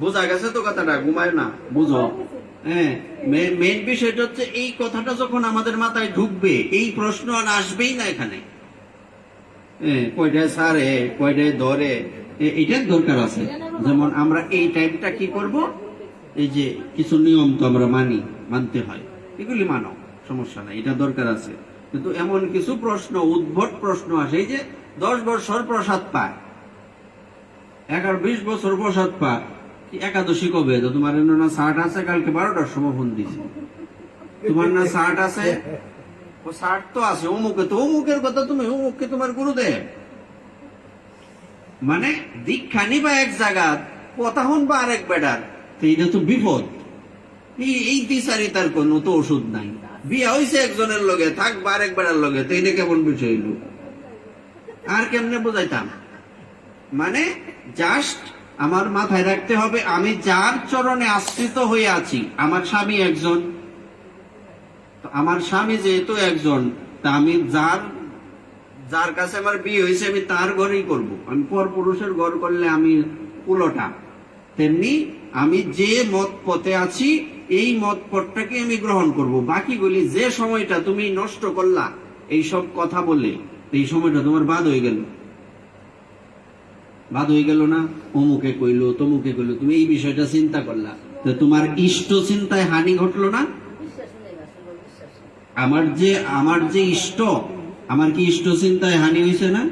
বোঝা গেছে তো কথাটা? ঘুমায় না, বুঝো। হ্যাঁ, মেইন বিষয়টা হচ্ছে এই কথাটা যখন আমাদের মাথায় ঢুকবে, এই প্রশ্ন আর আসবেই না এখানে। কয়টায় সারে, কয়টায় ধরে, এটার দরকার আছে। যেমন আমরা এই টাইমটা কি করব, এই যে কিছু নিয়ম তো আমরা মানতে হয়, এগুলি মানো, সমস্যা নাই, এটা দরকার আছে। কিন্তু এমন কিছু প্রশ্ন, উদ্ভট প্রশ্ন আসে, এই যে 10 বছর প্রসাদ পায়, 11-20 বছর প্রসাদ পায়, একাদশী কবে? তো তোমার না শার্ট আছে, কালকে 12টার সময় ফোন দিছে, তোমার না শার্ট আছে? ও শার্ট তো আছে অমুকে, তো অমুকের কথা তুমি, অমুককে তোমার গুরুদেব। মানে দীক্ষা নিবা এক জায়গা, কথা শুনবা আরেক বেডার, তো এটা তো বিপদ। এই দিশারিতার কোনো তো ওষুধ নাই। বিয়া হয়েছে একজনের লগে, থাকবা আরেক বেড়ার লগে, তো এটা কেমন বিষয় হইল? আর কেমনে বোঝাইতাম? মানে জাস্ট আমার মাথায় রাখতে হবে, আমি যার চরণে আশ্রিত হয়ে আছি, আমার স্বামী একজন, আমার স্বামী যেহেতু একজন, তা আমি যার কাছে আমার বিয়ে হয়েছে আমি তার ঘরেই করব। আমি পর পুরুষের ঘর করলে আমি উলোটা। তেমনি আমি যে মত পথে আছি, এই মত পথটাকে আমি গ্রহণ করব। বাকিগুলি যে সময়টা তুমি নষ্ট করলা এই সব কথা বলে, এই সময়টা তোমার বাদ হয়ে গেল না? অমুকে কইলো, তমুকে কইলো, তুমি এই বিষয়টা চিন্তা করলা, তো তোমার ইষ্ট চিন্তায় হানি ঘটলো না? আমার যে ইষ্ট, আমার কি ইষ্ট চিন্তায় হানি হয়েছে না?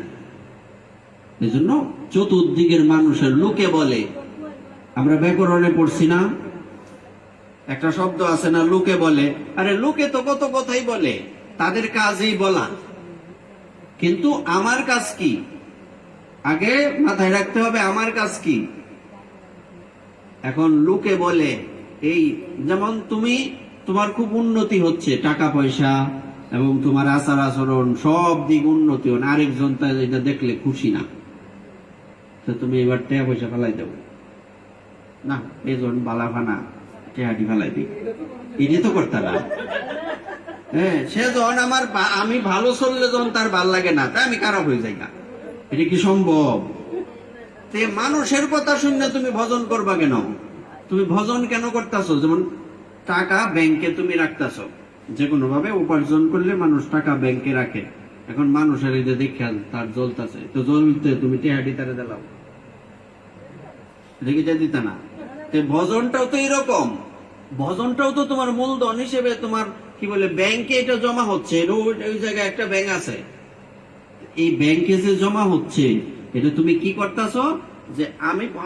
এই জন্য চতুর্দিকের মানুষের, লোকে বলে, আমরা ব্যাকরণে পড়ছি না, একটা শব্দ আছে না, লোকে বলে। আরে লোকে তো কত কথাই বলে, তাদের কাজই বলা, কিন্তু আমার কাজ কি? আগে মাথায় রাখতে হবে আমার কাজ কি। এখন লোকে বলে, এই যেমন তোমার খুব উন্নতি হচ্ছে, টাকা পয়সা এবং তোমার আচার আচরণ সব দিক উন্নতি হন, আরেকজন তা এটা দেখলে খুশি না, তো তুমি এবার টাকা পয়সা ফেলাই দেবো না, এজন বালাফানা টেহাটি ফেলাই দিই, এটা তো করতে না। হ্যাঁ, সে যখন আমি ভালো চললে যখন তার ভাল লাগে না, তাই আমি খারাপ হয়ে যাই না, এটা কি সম্ভব? তে মানুষের কথা শুনে তুমি ভজন করবা কেন? তুমি ভজন কেন করতেছো? যেমন টাকা ব্যাংকে তুমি রাখতেছো, যে কোনো ভাবে উপার্জন করলে মানুষ টাকা ব্যাংকে রাখে। এখন মানুষের এই যে দেখে তার জ্বলতেছে, তো জ্বলতে তুমি টেহাটি তারে দিলাও, রেখে দিতে না। ভজনটাও তো এরকম, ভজনটাও তো তোমার মূলধন হিসেবে তোমার কি বলে ব্যাংকে এটা জমা হচ্ছে। ওই জায়গায় একটা ব্যাংক আছে, এই ব্যাংকে যে জমা হচ্ছে, এটা তুমি কি করতেছো, যে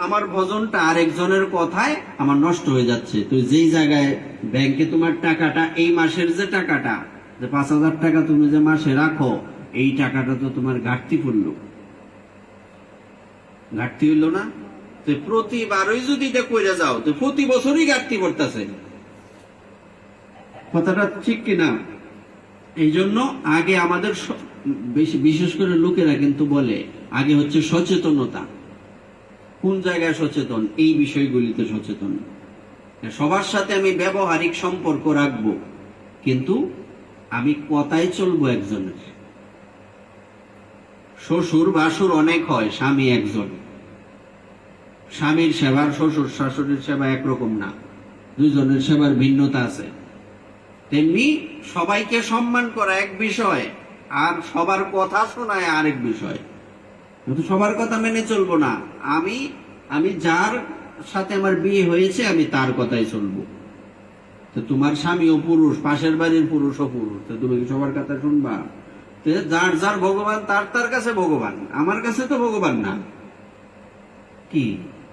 আমার ভজনটা আরেকজনের কথায় আমার নষ্ট হয়ে যাচ্ছে। তো যেই জায়গায় ব্যাংকে তোমার টাকাটা, এই মাসের যে টাকাটা, যে 5,000 টাকা তুমি যে মাসে রাখো, এই টাকাটা তো তোমার ঘাটতি পড়লো, ঘাটতি হইলো না? তো প্রতিবারই যদি এটা কইরা যাও, তো প্রতি বছরই ঘাটতি পড়তেছে। কথাটা ঠিক কিনা? এই জন্য আগে আমাদের বিশেষ করে লোকেরা কিন্তু বলে, আগে হচ্ছে সচেতনতা। কোন জায়গায় সচেতন? এই বিষয়গুলিতে সচেতন। সবার সাথে আমি ব্যবহারিক সম্পর্ক রাখবো, কিন্তু আমি কথায় চলবো একজনের। শ্বশুর ভাসুর অনেক হয়, স্বামী একজন। স্বামীর সেবার শ্বশুর শাশুড়ির সেবা একরকম না, দুইজনের সেবার ভিন্নতা আছে। তেমনি সবাইকে সম্মান করা এক বিষয়, আর সবার কথা শোনায় আরেক বিষয়। কিন্তু সবার কথা মেনে চলবো না, আমি আমি যার সাথে আমার বিয়ে হয়েছে আমি তার কথাই চলবো। তো তোমার স্বামীও পুরুষ, পাশের বাড়ির পুরুষও পুরুষ, তো তুমি কি সবার কথা শুনবা? যার যার ভগবান তার তার কাছে ভগবান, আমার কাছে তো ভগবান না। কি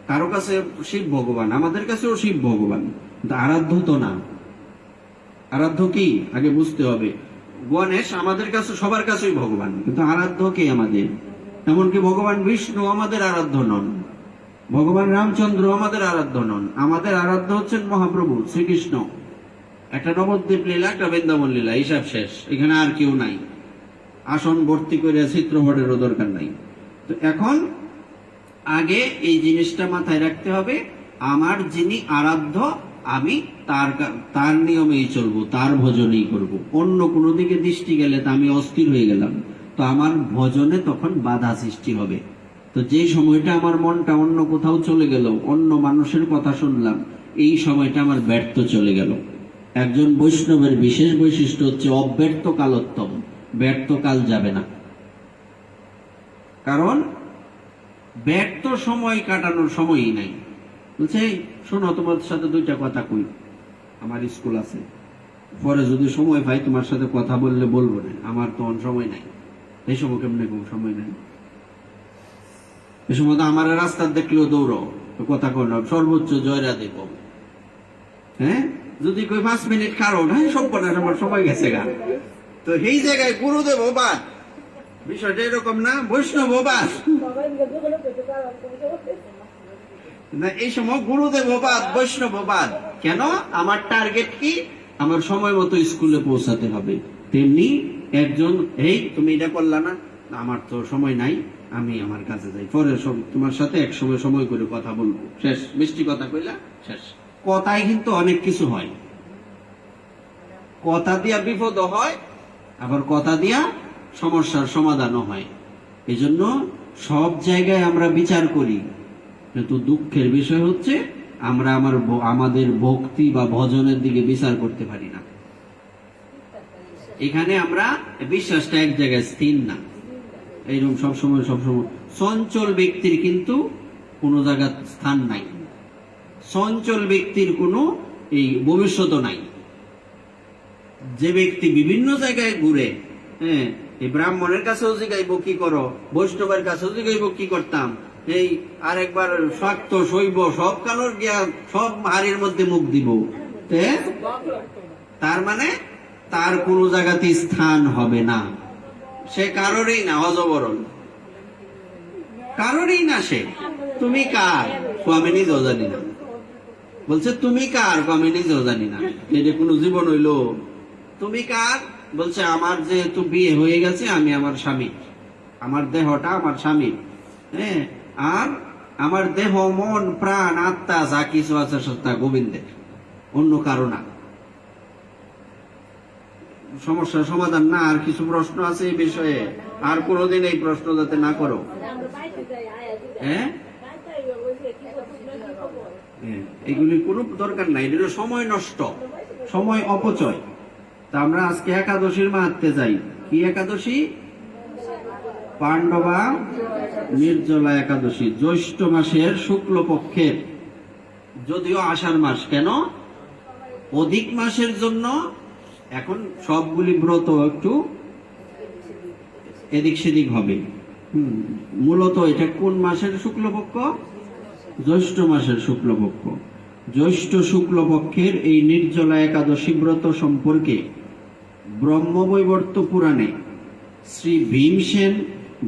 কারো কাছে শিব ভগবান, আমাদের কাছেও শিব ভগবান, কিন্তু আরাধ্য তো না। আরাধ্য কি আগে বুঝতে হবে। গণেশ আমাদের কাছে সবার কাছেই ভগবান, কিন্তু আরাধ্য কে আমাদের? এমনকি ভগবান বিষ্ণু আমাদের আরাধ্য নন, ভগবান রামচন্দ্র আমাদের আরাধ্য নন। আমাদের আরাধ্য হচ্ছেন মহাপ্রভু শ্রীকৃষ্ণ। একটা নবদ্বীপ লীলা, একটা বৃন্দাবন লীলা, হিসাব শেষ। এখানে আর কেউ নাই, আসন ভর্তি করে চিত্রপটেরও দরকার নাই। তো এখন আগে এই জিনিসটা মাথায় রাখতে হবে, আমার যিনি আরাধ্য আমি তার নিয়মেই চলবো, তার ভজনেই করব। অন্য কোনো দিকে দৃষ্টি গেলে তো আমি অস্থির হয়ে গেলাম, তো আমার ভজনে তখন বাধা সৃষ্টি হবে। তো যে সময়টা আমার মনটা অন্য কোথাও চলে গেল, অন্য মানুষের কথা শুনলাম, এই সময়টা আমার ব্যর্থ চলে গেল। একজন বৈষ্ণবের বিশেষ বৈশিষ্ট্য হচ্ছে অব্যর্থ কালোত্তম, ব্যর্থ কাল যাবে না। কারণ ব্যর্থ সময় কাটানোর সময়ই নাই। বলছে শোনো, তোমার সাথে দুইটা কথা কই, আমার স্কুল আছে, পরে যদি সময় পাই তোমার সাথে কথা বললে বলবো না, আমার তো সময় নাই। এই সময় কেমনে কোন সময় নাই? এই সময় তো আমার রাস্তা দেখলেও দৌড়ো, কথা কই না, সর্বোচ্চ জয়রা দেব। হ্যাঁ, যদি কই 5 মিনিট কারণ, হ্যাঁ সব কথা আমার সময় গেছে গা। তো এই জায়গায় গুরুদেব বাদ, বিষয়টা এরকম না, বৈষ্ণব বাদ না, এই সময় গুরুদেব বাদ, বৈষ্ণব বাদ। কেন? আমার টার্গেট কি? আমার সময় মতো স্কুলে পৌঁছাতে হবে। তেমনি একজন, এই তুমি এটা করলা না, আমার তো সময় নাই, আমি আমার কাছে যাই, পরে তোমার সাথে এক সময় করে কথা বলবো, শেষ। মিষ্টি কথা কইলা শেষ। কথায় কিন্তু অনেক কিছু হয়, কথা দিয়া বিপদ হয়, আবার কথা দিয়া সমস্যার সমাধানও হয়। এই জন্য সব জায়গায় আমরা বিচার করি, কিন্তু দুঃখের বিষয় হচ্ছে আমরা আমাদের ভক্তি বা ভজনের দিকে বিচার করতে পারি না। এখানে আমরা বিশ্বাসটা এক জায়গায় স্থির না, এইরকম সবসময় চঞ্চল ব্যক্তির কিন্তু কোনো জায়গার স্থান নাই, চঞ্চল ব্যক্তির কোনো এই ভবিষ্যৎ নাই। যে ব্যক্তি বিভিন্ন জায়গায় ঘুরে, হ্যাঁ, এই ব্রাহ্মণের কাছেও জিগাইব কি করো, বৈষ্ণবের কাছেও জিগাইব কি করতাম, এই আরেকবার শাক্ত শৈব সব কালোর গিয়া সব হাড়ির মধ্যে মুখ দিব, তার মানে তার কোনো জায়গাতে স্থান হবে না, সে কারোরই না, অজবরণ কারোরই না। সে তুমি কার? আমি নিজেও জানি না। বলছে তুমি কার? আমি নিজেও জানি না। এটা কোনো জীবন হইল? তুমি কার? বলছে আমার যেহেতু বিয়ে হয়ে গেছে, আমি আমার স্বামী, আমার দেহটা আমার স্বামী, হ্যাঁ, আর আমার দেহ মন প্রাণ আত্মা যা কিছু আছে সত্তা গোবিন্দের, অন্য কারো না। সমস্যার সমাধান না। আর কিছু প্রশ্ন আছে এই বিষয়ে? আর কোনোদিন এই প্রশ্ন যাতে না করো। হ্যাঁ, এগুলির কোনো দরকার নাই, এটা সময় নষ্ট, সময় অপচয়। তা আমরা আজকে একাদশীর মাহাত্মে যাই। কি একাদশী? পাণ্ডবা নির্জলা একাদশী, জ্যৈষ্ঠ মাসের শুক্লপক্ষের, যদিও আষাঢ় মাস। কেন? অধিক মাসের জন্য এখন সবগুলি ব্রত একটু এদিক সেদিক হবে। মূলত এটা কোন মাসের শুক্লপক্ষ? জ্যৈষ্ঠ মাসের শুক্লপক্ষ। জ্যৈষ্ঠ শুক্লপক্ষের এই নির্জলা একাদশী ব্রত সম্পর্কে ব্রহ্মবৈবর্ত পুরাণে শ্রী ভীমসেন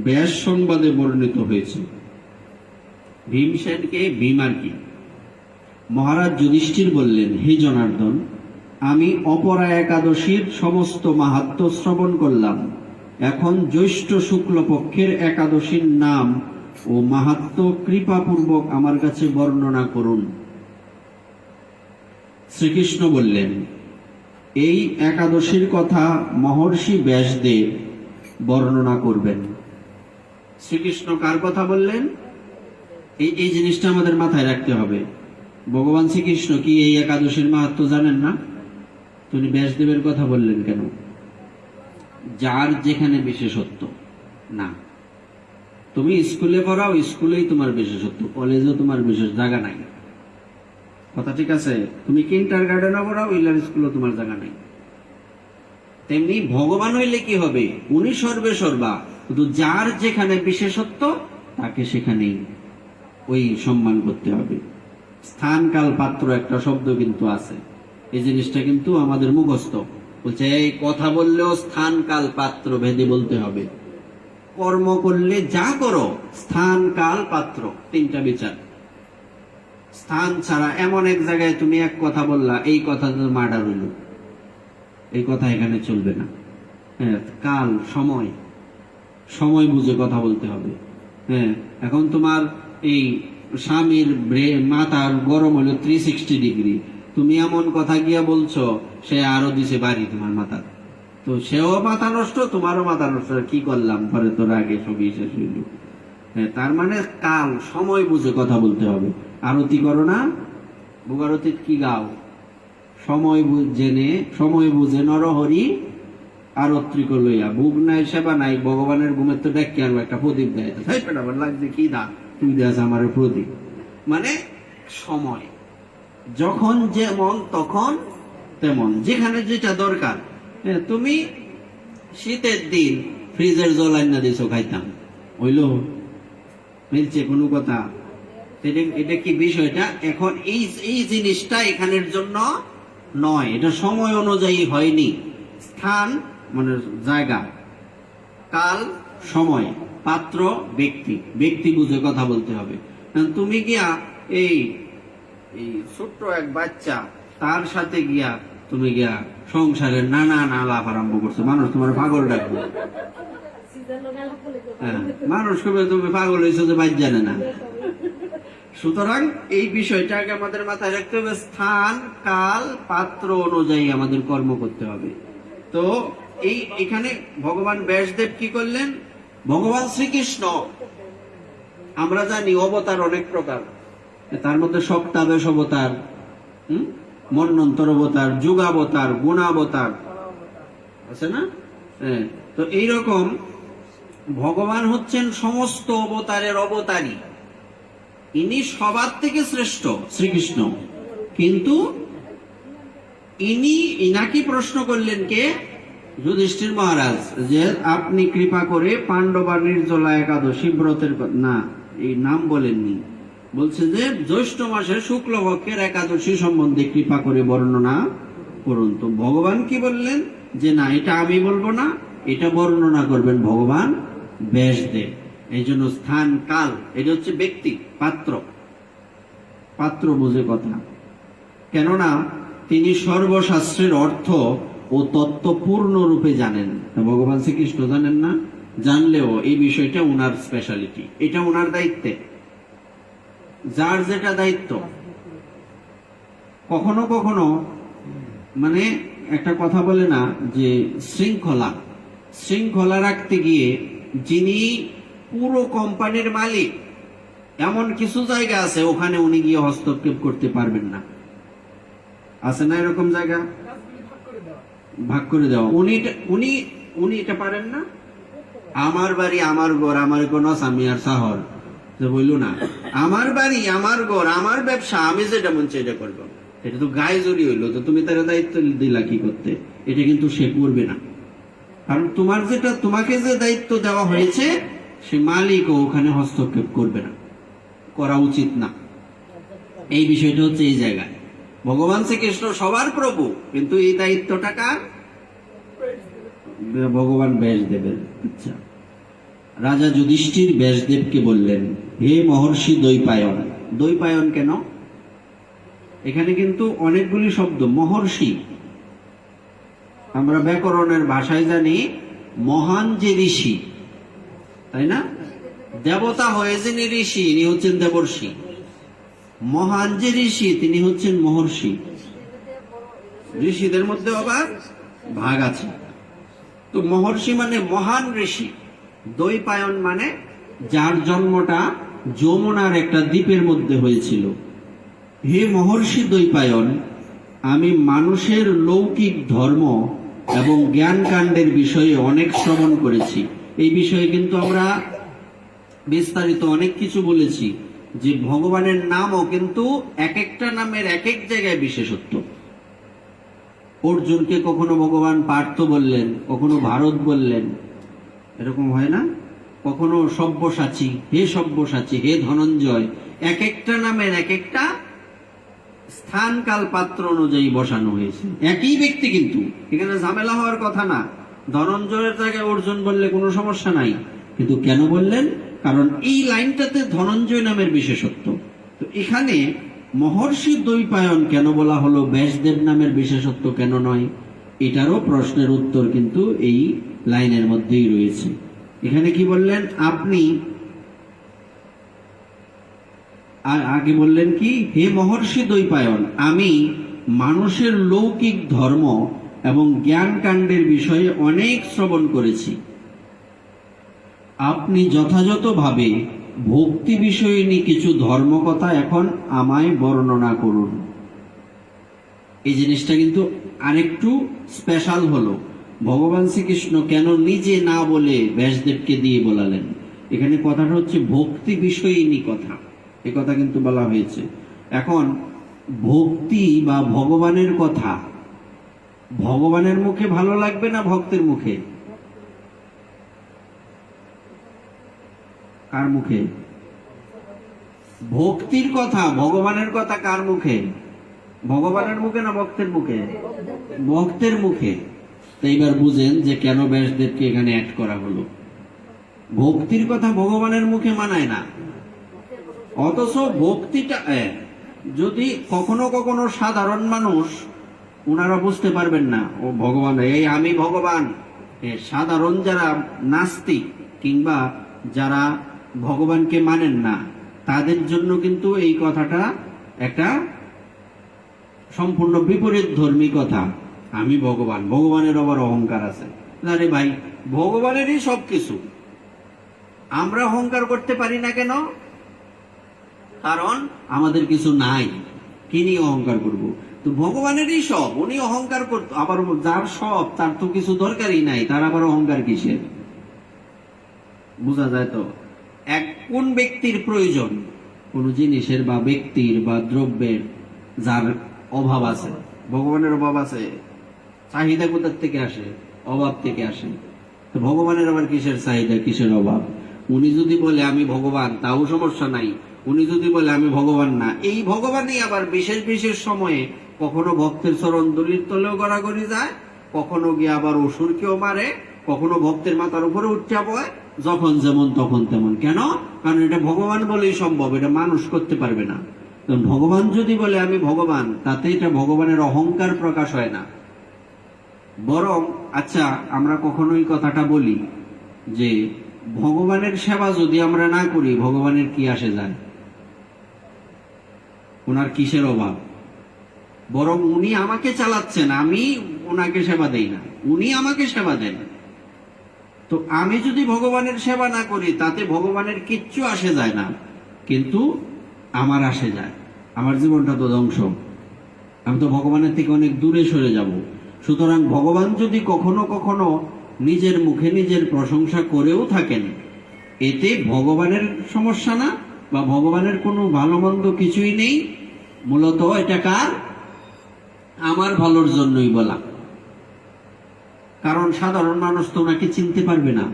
ব্যাস সংবাদে বর্ণিত হয়েছে। ভীমসেনকে, ভীম আর কি, মহারাজ যুধিষ্ঠির বললেন, হে জনার্দন, আমি অপরা একাদশীর সমস্ত মাহাত্ম্য শ্রবণ করলাম, এখন জ্যৈষ্ঠ শুক্লপক্ষের একাদশীর নাম ও মাহাত্ম্য কৃপাপূর্বক আমার কাছে বর্ণনা করুন। শ্রীকৃষ্ণ বললেন, এই একাদশীর কথা মহর্ষি ব্যাসদেব বর্ণনা করবেন। শ্রীকৃষ্ণ কার কথা বললেন? এই জিনিসটা আমাদের মাথায় রাখতে হবে। ভগবান শ্রীকৃষ্ণ কি এই একাদশীর মাহাত্ম্য জানেন না? তিনি ব্যাসদেবের কথা বললেন কেন? যার যেখানে বিশেষত্ব না। তুমি স্কুলে পড়াও, স্কুলেই তোমার বিশেষত্ব, কলেজে তোমার বিশেষ জায়গা নাই। কথা ঠিক আছে? তুমি কিন্টার গার্ডেনে পড়াও, ইলার স্কুলে তোমার জায়গা নাই। তেমনি ভগবান হইলে কি হবে? উনি সর্বে সর্বা, কিন্তু যার যেখানে বিশেষত্ব তাকে সেখানেই ওই সম্মান করতে হবে। স্থান কাল পাত্র একটা শব্দ কিন্তু আছে, এই জিনিসটা কিন্তু আমাদের মুখস্থ। বলছে এই কথা বললেও স্থান কাল পাত্র ভেদে বলতে হবে। কর্ম করলে যা করো স্থান কাল পাত্র তিনটা বিচার। স্থান ছাড়া এমন এক জায়গায় তুমি এক কথা বললা, এই কথা মার্ডার হইল, এই কথা এখানে চলবে না। হ্যাঁ, কাল সময়, সময় বুঝে কথা বলতে হবে। হ্যাঁ, এখন তোমার এই স্বামীর মাথার গরম হলো 360 ডিগ্রি, তুমি এমন কথা গিয়া বলছো, সে আরো দিছে বাড়ি তোমার মাথা, তো সেও মাথা নষ্ট, তোমারও মাথা নষ্ট। কি করলাম পরে তোর আগে সবই শেষ হইল। হ্যাঁ, তার মানে কাল সময় বুঝে কথা বলতে হবে। আরতি করো না, ভোগারতি কি গাও? সময় জেনে সময় বুঝে নরহরি আরত্রিক লইয়া, ভোগ নাই সেবা নাই, ভগবানের ঘুমের তো ডেকে আনবো একটা প্রদীপ দেয়, আমার লাগছে কি দা, তুই দেখ আমার প্রদীপ। মানে সময় যখন যেমন তখন তেমন, যেখানে যেটা দরকার। তুমি শীতের দিন ফ্রিজের জল আইনা দিছো খাইতাম, হইল? মিলছে কোনো কথা? এটা কি বিষয়টা? এখন এই জিনিসটা এখানের জন্য নয়, এটা সময় অনুযায়ী হয়নি। স্থান মানে জায়গা, কাল সময়, পাত্র ব্যক্তি, ব্যক্তি বুঝে কথা বলতে হবে। তুমি গিয়া এই ছোট্ট এক বাচ্চা, তার সাথে গিয়া তুমি গিয়া সংসারের নানান আলাপ আরম্ভ করছো, মানুষ তোমার পাগল ডাকবে। মানুষ কবে তুমি পাগল হয়েছো যে বাইর জানে না। সুতরাং এই বিষয়টাকে আমাদের মাথায় রাখতে হবে। স্থান কাল পাত্র অনুযায়ী আমাদের কর্ম করতে হবে। তো এখানে ভগবান ব্যাসদেব কি করলেন? ভগবান শ্রীকৃষ্ণ আমরা জানি অবতার অনেক প্রকার, তার মধ্যে সপ্তাবেশ অবতার, মন্বন্তর অবতার, যুগাবতার, গুণাবতার আছে না? তো এইরকম ভগবান হচ্ছেন সমস্ত অবতারের অবতারী। ইনি সবার থেকে শ্রেষ্ঠ শ্রীকৃষ্ণ, কিন্তু ইনাকি প্রশ্ন করলেন কে? যুধিষ্ঠির মহারাজ, যে আপনি কৃপা করে পাণ্ডবা নির্জলা একাদশী ব্রতের না, এই নাম বলেননি, বলছে যে জ্যৈষ্ঠ মাসের শুক্লপক্ষের একাদশী সম্বন্ধে কৃপা করে বর্ণনা করুন। তো ভগবান কি বললেন? যে না, এটা আমি বলবো না, এটা বর্ণনা করবেন ভগবান ব্যাসদেব। এই জন্য স্থান কাল, এটা হচ্ছে ব্যক্তি, পাত্র, পাত্র বুঝে কথা। কেননা তিনি সর্বশাস্ত্রের অর্থ ও তত্ত্ব পূর্ণরূপে জানেন। ভগবান শ্রীকৃষ্ণ জানেন না, জানলেও এই বিষয়টা উনার স্পেশালিটি, এটা উনার দায়িত্বে। যার যেটা দায়িত্ব, কখনো কখনো মানে একটা কথা বলে না যে শৃঙ্খলা রাখতে গিয়ে যিনি পুরো কোম্পানির মালিক, এমন কিছু জায়গা আছে ওখানে উনি গিয়ে হস্তক্ষেপ করতে পারবেন না। আছে না এরকম জায়গা? ভাগ করে দেওয়া, উনি এটা পারেন না। আমার বাড়ি আমার ঘর, আমার কোন স্বামী আর শহর বলল না, আমার বাড়ি আমার ঘর আমার ব্যবসা, আমি যেটা মন সেটা করবো। এটা তো গায়ে জড়ি হইলো, তো তুমি তার দায়িত্ব দিলা কি করতে? এটা কিন্তু সে করবে না, কারণ তোমাকে যে দায়িত্ব দেওয়া হয়েছে সে মালিক ওখানে হস্তক্ষেপ করবে না, করা উচিত না। এই বিষয়টা হচ্ছে এই জায়গায় ভগবান শ্রীকৃষ্ণ সবার প্রভু, কিন্তু এই দায়িত্বটা কার? ভগবান ব্যাসদেবের। আচ্ছা, রাজা যুধিষ্ঠির ব্যাসদেবকে বললেন, হে মহর্ষি দ্বৈপায়ন। দ্বৈপায়ন কেন? এখানে কিন্তু অনেকগুলি শব্দ। মহর্ষি আমরা ব্যাকরণের ভাষায় জানি মহান যে ঋষি, তাই না? দেবতা হয়ে যিনি ঋষি, ইনি হচ্ছেন দেবর্ষি। মহান যে ঋষি তিনি হচ্ছেন মহর্ষি। ঋষিদের মধ্যে আবার ভাগ আছে। তো মহর্ষি মানে মহান ঋষি, দ্বৈপায়ন মানে যার জন্মটা যমুনার একটা দ্বীপের মধ্যে হয়েছিল। হে মহর্ষি দ্বৈপায়ন, আমি মানুষের লৌকিক ধর্ম এবং জ্ঞান কাণ্ডের বিষয়ে অনেক শ্রবণ করেছি। এই বিষয়ে কিন্তু আমরা বিস্তারিত অনেক কিছু বলেছি, যে ভগবানের নামও কিন্তু এক একটা নামের এক এক জায়গায় বিশেষত্ব। অর্জুনকে কখনো ভগবান পার্থ বললেন, কখনো ভারত বললেন, এরকম হয় না? কখনো সব্যসাচী, হে সব্যসাচী, হে ধনঞ্জয়, এক একটা নামের এক একটা স্থান কাল পাত্র অনুযায়ী বসানো হয়েছে। একই ব্যক্তি, কিন্তু এখানে ঝামেলা হওয়ার কথা না। ধনঞ্জয়ের জায়গায় অর্জুন বললে কোনো সমস্যা নাই, কিন্তু কেন বললেন? কারণ এই লাইনটাতে ধনঞ্জয় নামের বিশেষত্ব। তো এখানে মহর্ষি দ্বৈপায়ন কেন বলা হলো, ব্যাসদেব নামের বিশেষত্ব কেন নয়? এটারও প্রশ্নের উত্তর কিন্তু এই লাইনের মধ্যেই রয়েছে। এখানে কি বললেন? আপনি আগে বললেন কি, হে মহর্ষি দ্বৈপায়ন, আমি মানুষের লৌকিক ধর্ম এবং জ্ঞান কাণ্ডের বিষয়ে অনেক শ্রবণ করেছি। আপনি যথাযথভাবে ভক্তি বিষয়নী কিছু ধর্মকথা এখন আমায় বর্ণনা করুন। এই জিনিসটা কিন্তু আরেকটু স্পেশাল হলো। ভগবান শ্রীকৃষ্ণ কেন নিজে না বলে ব্যাসদেবকে দিয়ে বলালেন? এখানে কথাটা হচ্ছে ভক্তি বিষয়নী কথা, এ কথা কিন্তু বলা হয়েছে। এখন ভক্তি বা ভগবানের কথা ভগবানের মুখে ভালো লাগবে না ভক্তের মুখে? কার মুখে? ভক্তির কথা, ভগবানের কথা কার মুখে? ভগবানের মুখে না ভক্তের মুখে? ভক্তের মুখে। তো এইবার বুঝেন যে কেন ব্যাসদেবকে এখানে অ্যাড করা হলো। ভক্তির কথা ভগবানের মুখে মানায় না, অথচ ভক্তিটা যদি কখনো কখনো সাধারণ মানুষ, ওনারা বুঝতে পারবেন না ও ভগবান, এই আমি ভগবান। সাধারণ যারা নাস্তিক কিংবা যারা ভগবানকে মানেন না, তাদের জন্য কিন্তু এই কথাটা একটা সম্পূর্ণ বিপরীত ধর্মী কথা। আমি ভগবান, ভগবানের আবার অহংকার আছে। আরে ভাই, ভগবানেরই সবকিছু, আমরা অহংকার করতে পারি না কেন? কারণ আমাদের কিছু নাই, কি নিয়ে অহংকার করব? তো ভগবানেরই সব, উনি অহংকার করত। আবার যার সব, তার তো কিছু দরকারই নাই, তার আবার অহংকার কিসের? বোঝা যায় তো? কোন ব্যক্তির প্রয়োজন, কোন জিনিসের বা ব্যক্তির বা দ্রব্যের যার অভাব আছে, ভগবানের অভাব আছে। চাহিদা কোথার থেকে আসে? অভাব থেকে আসে। তো ভগবানের আবার কিসের চাহিদা, কিসের অভাব? উনি যদি বলে আমি ভগবান, তাও সমস্যা নাই। উনি যদি বলে আমি ভগবান না, এই ভগবানই আবার বিশেষ বিশেষ সময়ে কখনো ভক্তের চরণ ধুলির তলেও গড়াগড়ি যায়, কখনো গিয়ে আবার অসুরকেও মারে, কখনো ভক্তের মাথার উপরে উঠতে পড়ে, যখন যেমন তখন তেমন। কেন? কারণ এটা ভগবান বলেই সম্ভব, এটা মানুষ করতে পারবে না। ভগবান যদি বলে আমি ভগবান, তাতে এটা ভগবানের অহংকার প্রকাশ হয় না। বরং আচ্ছা, আমরা কখনোই কথাটা বলি যে ভগবানের সেবা যদি আমরা না করি, ভগবানের কি আসে যায়? ওনার কিসের অভাব? বরং উনি আমাকে চালাচ্ছেন, আমি ওনাকে সেবা দেই না, উনি আমাকে সেবা দেন। তো আমি যদি ভগবানের সেবা না করি, তাতে ভগবানের কিচ্ছু আসে যায় না, কিন্তু আমার আসে যায়। আমার জীবনটা তো ধ্বংস, আমি তো ভগবানের থেকে অনেক দূরে সরে যাব। সুতরাং ভগবান যদি কখনো কখনো নিজের মুখে নিজের প্রশংসা করেও থাকেন, এতে ভগবানের সমস্যা না, বা ভগবানের কোনো ভালো মন্দ কিছুই নেই। মূলত এটা কার? আমার ভালোর জন্যই বলা। কারণ সাধারণ মানুষ তো ওনাকে চিনতে পারবে না।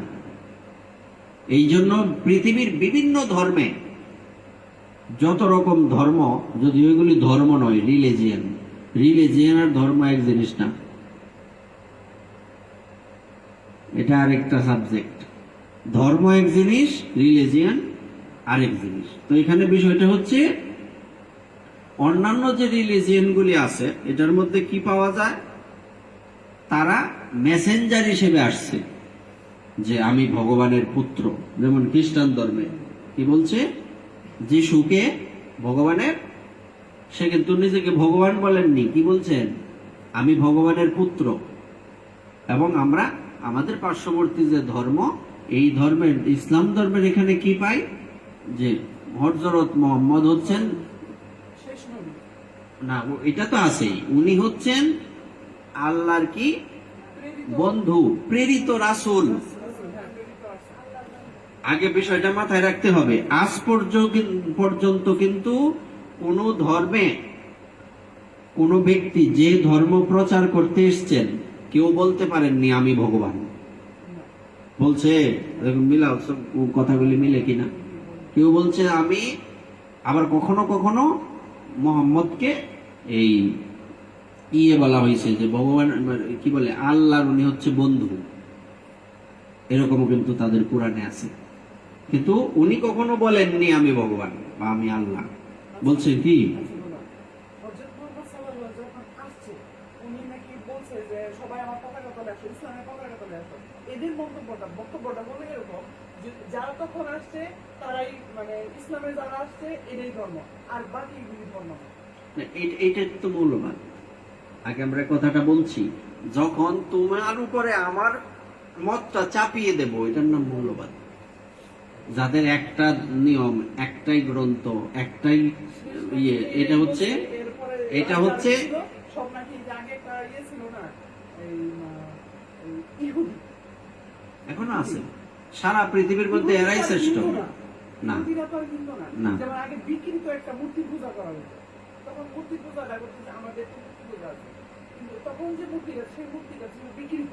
এই জন্য পৃথিবীর বিভিন্ন ধর্মে যত রকম ধর্ম, যদি ওইগুলি ধর্ম নয়, রিলিজিয়ান। রিলিজিয়ান আর ধর্ম এক জিনিস না, এটা আরেকটা সাবজেক্ট। ধর্ম এক জিনিস, রিলিজিয়ান আরেক জিনিস। তো এখানে বিষয়টা হচ্ছে, অন্যান্য যে রিলিজিয়ানগুলি আছে, এটার মধ্যে কি পাওয়া যায়? তারা মেসেঞ্জার হিসেবে আসছে যে আমি ভগবানের পুত্র। যেমন খ্রিস্টান ধর্মে কি বলছে? যিশুকে ভগবানের, সে কিন্তু নিজেকে ভগবান বলেননি, কি বলছেন? আমি ভগবানের পুত্র। এবং আমরা আমাদের পার্শ্ববর্তী যে ধর্ম, এই ধর্মের, ইসলাম ধর্মের এখানে কি পাই? যে হযরত মুহাম্মদ হচ্ছেন, শেষ নবী। না এটা তো আছেই, উনি হচ্ছেন আল্লাহর কি প্রেরিত বন্ধু, প্রেরিত রাসূল। রাসূল, হ্যাঁ, প্রেরিত রাসূল। আগে বিষয়টা মাথায় রাখতে হবে। আজ পর্যন্ত কিন্তু কোন ধর্মে কোন ব্যক্তি যে ধর্ম প্রচার করতে এসছেন কেউ বলতে পারেননি আমি ভগবান। বলছে? মিলাও সব কথাগুলি মিলে কিনা? কেউ বলছে আমি, আবার কখনো কখনো মোহাম্মদকে এই বলা হয়েছে যে ভগবান কি বলে, আল্লাহর উনি হচ্ছে বন্ধু, এরকমও কিন্তু তাদের কোরআনে আছে। কিন্তু উনি কখনো বলেননি আমি ভগবান বা আমি আল্লাহ। বলছে কি হযরত মুহাম্মদ সাল্লাল্লাহু আলাইহি ওয়াসাল্লাম যখন আসছে, উনি নাকি বলছে যে সবাই আমার পতাকা তলে আসো, ইসলামের পতাকা তলে আসো। এদের বক্তব্যটা বলে এরকম যে যারা তখন আসছে তারাই মানে ইসলামের যারা আসছে এটাই ধর্ম, আর বাকি ধর্ম না। এটা তো মূল্যবান। আগে আমরা কথাটা বলছি, যখন তোমার উপরে আমার মতটা চাপিয়ে দেব, এটার নাম মূল্যবান। যাদের একটা নিয়ম, একটাই গ্রন্থ, একটাই এটা হচ্ছে সব নাকি যে আগে একটা ছিল না, এই ইহুদি এখনো আছে সারা পৃথিবীর মধ্যে, এরাই শ্রেষ্ঠ। না ইহুদিরা তো আর হিন্দু না। না। যেমন আগে বিকৃত একটা মূর্তি পূজা করা হতো, তখন মূর্তি পূজাটা করতে যে আমাদের তো মূর্তি পূজা আছে, কিন্তু তখন যে মূর্তিটা, সেই মূর্তিটা ছিল বিকৃত।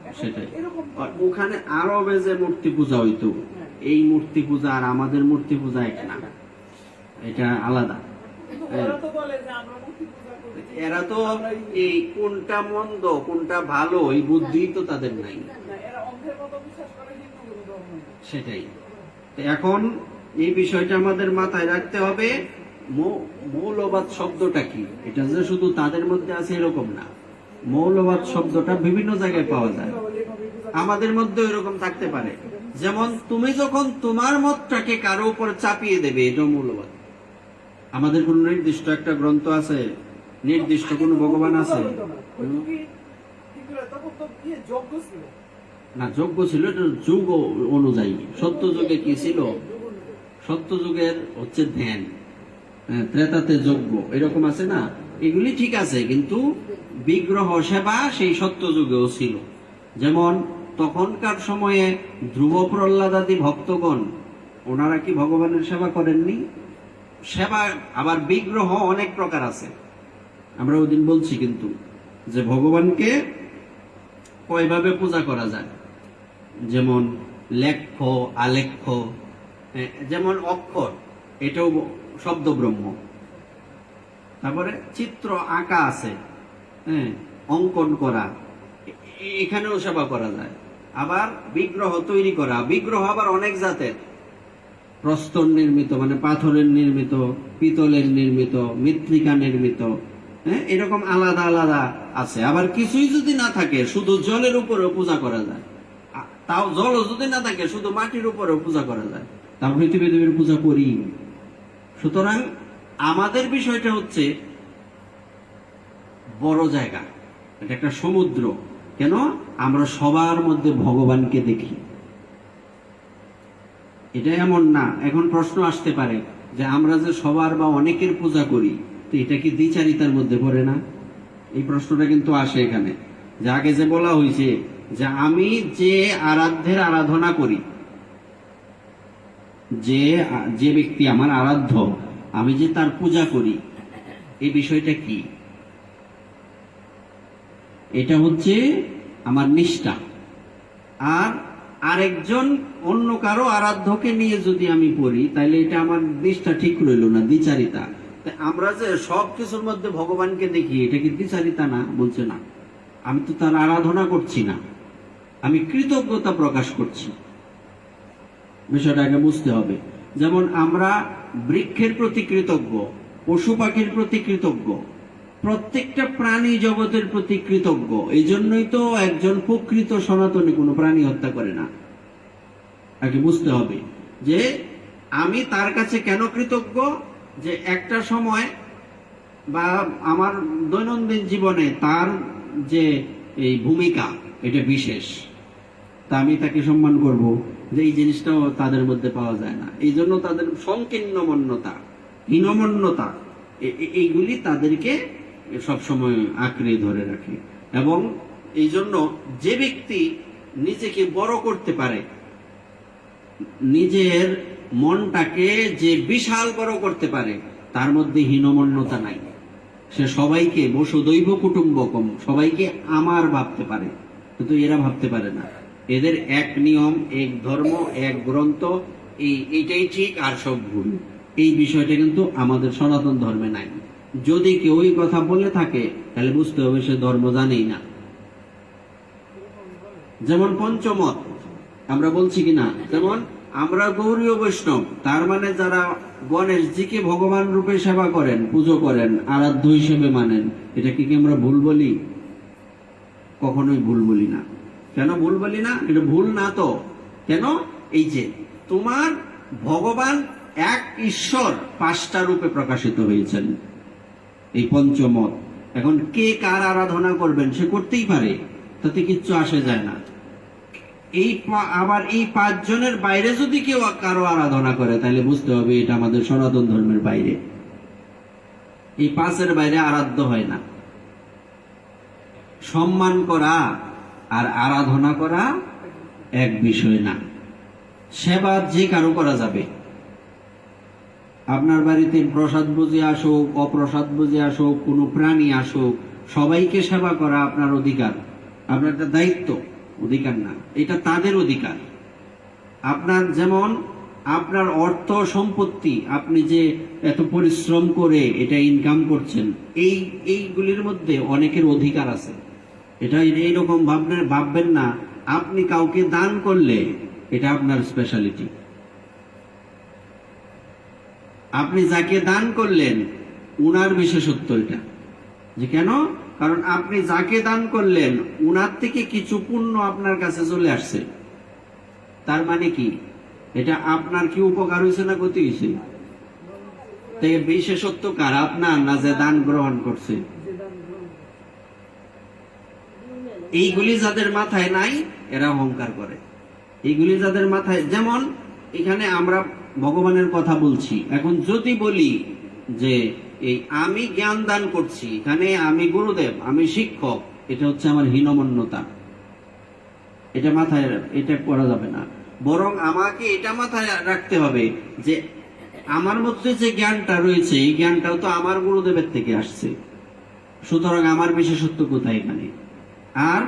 এখন সেটাই। এরকম আর ওখানে আরবে যে মূর্তি পূজা হইতো, এই মূর্তি পূজা আর আমাদের মূর্তি পূজা এক না, এটা আলাদা। কিন্তু ওরা তো বলে যে আমরা মূর্তি পূজা করি। এরা তো এই কোনটা মন্দ কোনটা ভালো এই বুদ্ধি তো তাদের নাই। না, এরা অন্ধের মতো বিশ্বাস করে হিন্দু ধর্ম। সেটাই। তো এখন এই বিষয়টা আমাদের মাথায় রাখতে হবে। মৌলবাদ শব্দটা কি, এটা যে শুধু তাদের মধ্যে আছে এরকম না। মৌলবাদ শব্দটা বিভিন্ন জায়গায় পাওয়া যায়, আমাদের মধ্যে এরকম থাকতে পারে। যেমন তুমি যখন তোমার মতটাকে কারো উপর চাপিয়ে দেবে, এটা মৌলবাদ। আমাদের কোন নির্দিষ্ট একটা গ্রন্থ আছে, নির্দিষ্ট কোন ভগবান আছে না? যোগ্য ছিল, এটা যুগ অনুযায়ী। সত্য যুগে কি ছিল? সত্য যুগের হচ্ছে ধ্যান, ত্রেতাতে যজ্ঞ, এরকম আছে না? এগুলি ঠিক আছে, কিন্তু বিগ্রহ সেবা সেই সত্য যুগেও ছিল। যেমন তখনকার সময়ে ধ্রুব প্রহ্লাদাদি ভক্তগণ, ওনারা কি ভগবানের সেবা করেননি? সেবা আবার বিগ্রহ অনেক প্রকার আছে, আমরা ওদিন বলছি কিন্তু, যে ভগবানকে কয়ভাবে পূজা করা যায়। যেমন লেখ্য, আলেখ্য, যেমন অক্ষর, এটাও শব্দ ব্রহ্ম। তারপরে চিত্র আঁকা আছে, অঙ্কন করা, এখানেও সেবা করা যায়। আবার বিগ্রহ তৈরি করা, বিগ্রহ আবার অনেক জাতের, প্রস্তর নির্মিত মানে পাথরের নির্মিত, পিতলের নির্মিত, মৃত্তিকা নির্মিত, এরকম আলাদা আলাদা আছে। আবার কিছুই যদি না থাকে, শুধু জলের উপরেও পূজা করা যায়। তাও জল যদি না থাকে, শুধু মাটির উপরেও পূজা করা যায়। তার পৃথিবীর পূজা করি। সুতরাং আমাদের বিষয়টা হচ্ছে বড় জায়গা, এটা একটা সমুদ্র। কেন? আমরা সবার মধ্যে ভগবানকে দেখি। এটা এমন না, এখন প্রশ্ন আসতে পারে যে আমরা যে সবার বা অনেকের পূজা করি, তো এটা কি দ্বিচারিতার মধ্যে পড়ে না? এই প্রশ্নটা কিন্তু আসে এখানে। যে আগে যে বলা হয়েছে যে আমি যে আরাধ্যের আরাধনা করি, যে ব্যক্তি আমার আরাধ্য, আমি যে তার পূজা করি, এই বিষয়টা কি? এটা হচ্ছে আমার নিষ্ঠা। আর আরেকজন অন্য কারো আরাধ্যকে নিয়ে যদি আমি পড়ি, তাহলে এটা আমার নিষ্ঠা ঠিক রইল না, দ্বিচারিতা। আমরা যে সব কিছুর মধ্যে ভগবানকে দেখি, এটা কি দ্বিচারিতা না? বলছে না, আমি তো তার আরাধনা করছি না, আমি কৃতজ্ঞতা প্রকাশ করছি। বিষয়টা আগে বুঝতে হবে। যেমন আমরা বৃক্ষের প্রতি কৃতজ্ঞ, পশু পাখির প্রতি কৃতজ্ঞ, প্রত্যেকটা প্রাণী জগতের প্রতি কৃতজ্ঞ। এই জন্যই তো একজন প্রকৃত সনাতনী কোনো প্রাণী হত্যা করে না। আগে বুঝতে হবে যে আমি তার কাছে কেন কৃতজ্ঞ, যে একটা সময় বা আমার দৈনন্দিন জীবনে তার যে এই ভূমিকা, এটা বিশেষ। তা আমি তাকে সম্মান করব, যে এই জিনিসটাও তাদের মধ্যে পাওয়া যায় না। এই জন্য তাদের সংকীর্ণমন্যতা, হীনমন্যতা, এইগুলি তাদেরকে সবসময় আঁকড়ে ধরে রাখে। এবং এই জন্য যে ব্যক্তি নিজেকে বড় করতে পারে, নিজের মনটাকে যে বিশাল বড় করতে পারে, তার মধ্যে হীনমন্যতা নাই। সে সবাইকে বসুদৈব কুটুম্বকম, সবাইকে আমার ভাবতে পারে, কিন্তু এরা ভাবতে পারে না। এদের এক নিয়ম, এক ধর্ম, এক গ্রন্থ, এইটাই ঠিক আর সব ভুল। এই বিষয়টা কিন্তু আমাদের সনাতন ধর্মে নাই। যদি কেউ এই কথা বলে থাকে তাহলে বুঝতে হবে সে ধর্ম জানেই না। যেমন পঞ্চমত আমরা বলছি কিনা, যেমন আমরা গৌরীয় বৈষ্ণব, তার মানে যারা গণেশজিকে ভগবান রূপে সেবা করেন, পুজো করেন, আরাধ্য হিসেবে মানেন, এটা কি আমরা ভুল বলি? কখনোই ভুল বলি না। কেন ভুল বলি না? এটা ভুল না তো। কেন? এই যে তোমার ভগবান এক ঈশ্বর 5টা রূপে প্রকাশিত হয়েছেন, এই পঞ্চমত। এখন কে কার আরাধনা করবেন সে করতেই পারে, তাতে কিচ্ছু আসে যায় না। আবার এই 5 জনের বাইরে যদি কেউ কারো আরাধনা করে তাহলে বুঝতে হবে এটা আমাদের সনাতন ধর্মের বাইরে। এই 5-এর বাইরে আরাধ্য হয় না। সম্মান করা আর আরাধনা করা এক বিষয় না। সেবা যে কারো করা যাবে। আপনার বাড়িতে প্রসাদ বুঝে আসুক, অপ্রসাদ বুঝে আসুক, কোনো প্রাণী আসুক, সবাইকে সেবা করা আপনার অধিকার, আপনার একটা দায়িত্ব, অধিকার না। এটা তাদের অধিকার। আপনার যেমন আপনার অর্থ সম্পত্তি, আপনি যে এত পরিশ্রম করে এটা ইনকাম করছেন, এইগুলির মধ্যে অনেকের অধিকার আছে। এটা এইরকম ভাববেন না আপনি কাউকে দান করলে এটা আপনার স্পেশালিটি। আপনি যাকে দান করলেন উনার বিশেষত্ব এটা। যে কেন? কারণ আপনি যাকে দান করলেন উনার থেকে কিছু পুণ্য আপনার কাছে চলে আসছে। তার মানে কি? এটা আপনার কি উপকার হয়েছে না ক্ষতি হয়েছে? তাই বিশেষত্ব কার? আপনার না যে দান গ্রহণ করছে? এইগুলি যাদের মাথায় নাই এরা অহংকার করে। এইগুলি যাদের মাথায়, যেমন এখানে আমরা ভগবানের কথা বলছি, এখন যদি বলি যে এই আমি জ্ঞান দান করছি, এখানে আমি গুরুদেব, আমি শিক্ষক, এটা হচ্ছে আমার হীনমন্যতা। এটা মাথায়, এটা করা যাবে না। বরং আমাকে এটা মাথায় রাখতে হবে যে আমার মধ্যে যে জ্ঞানটা রয়েছে এই জ্ঞানটাও তো আমার গুরুদেবের থেকে আসছে, সুতরাং আমার বিশেষত্ব কোথায় এখানে? আর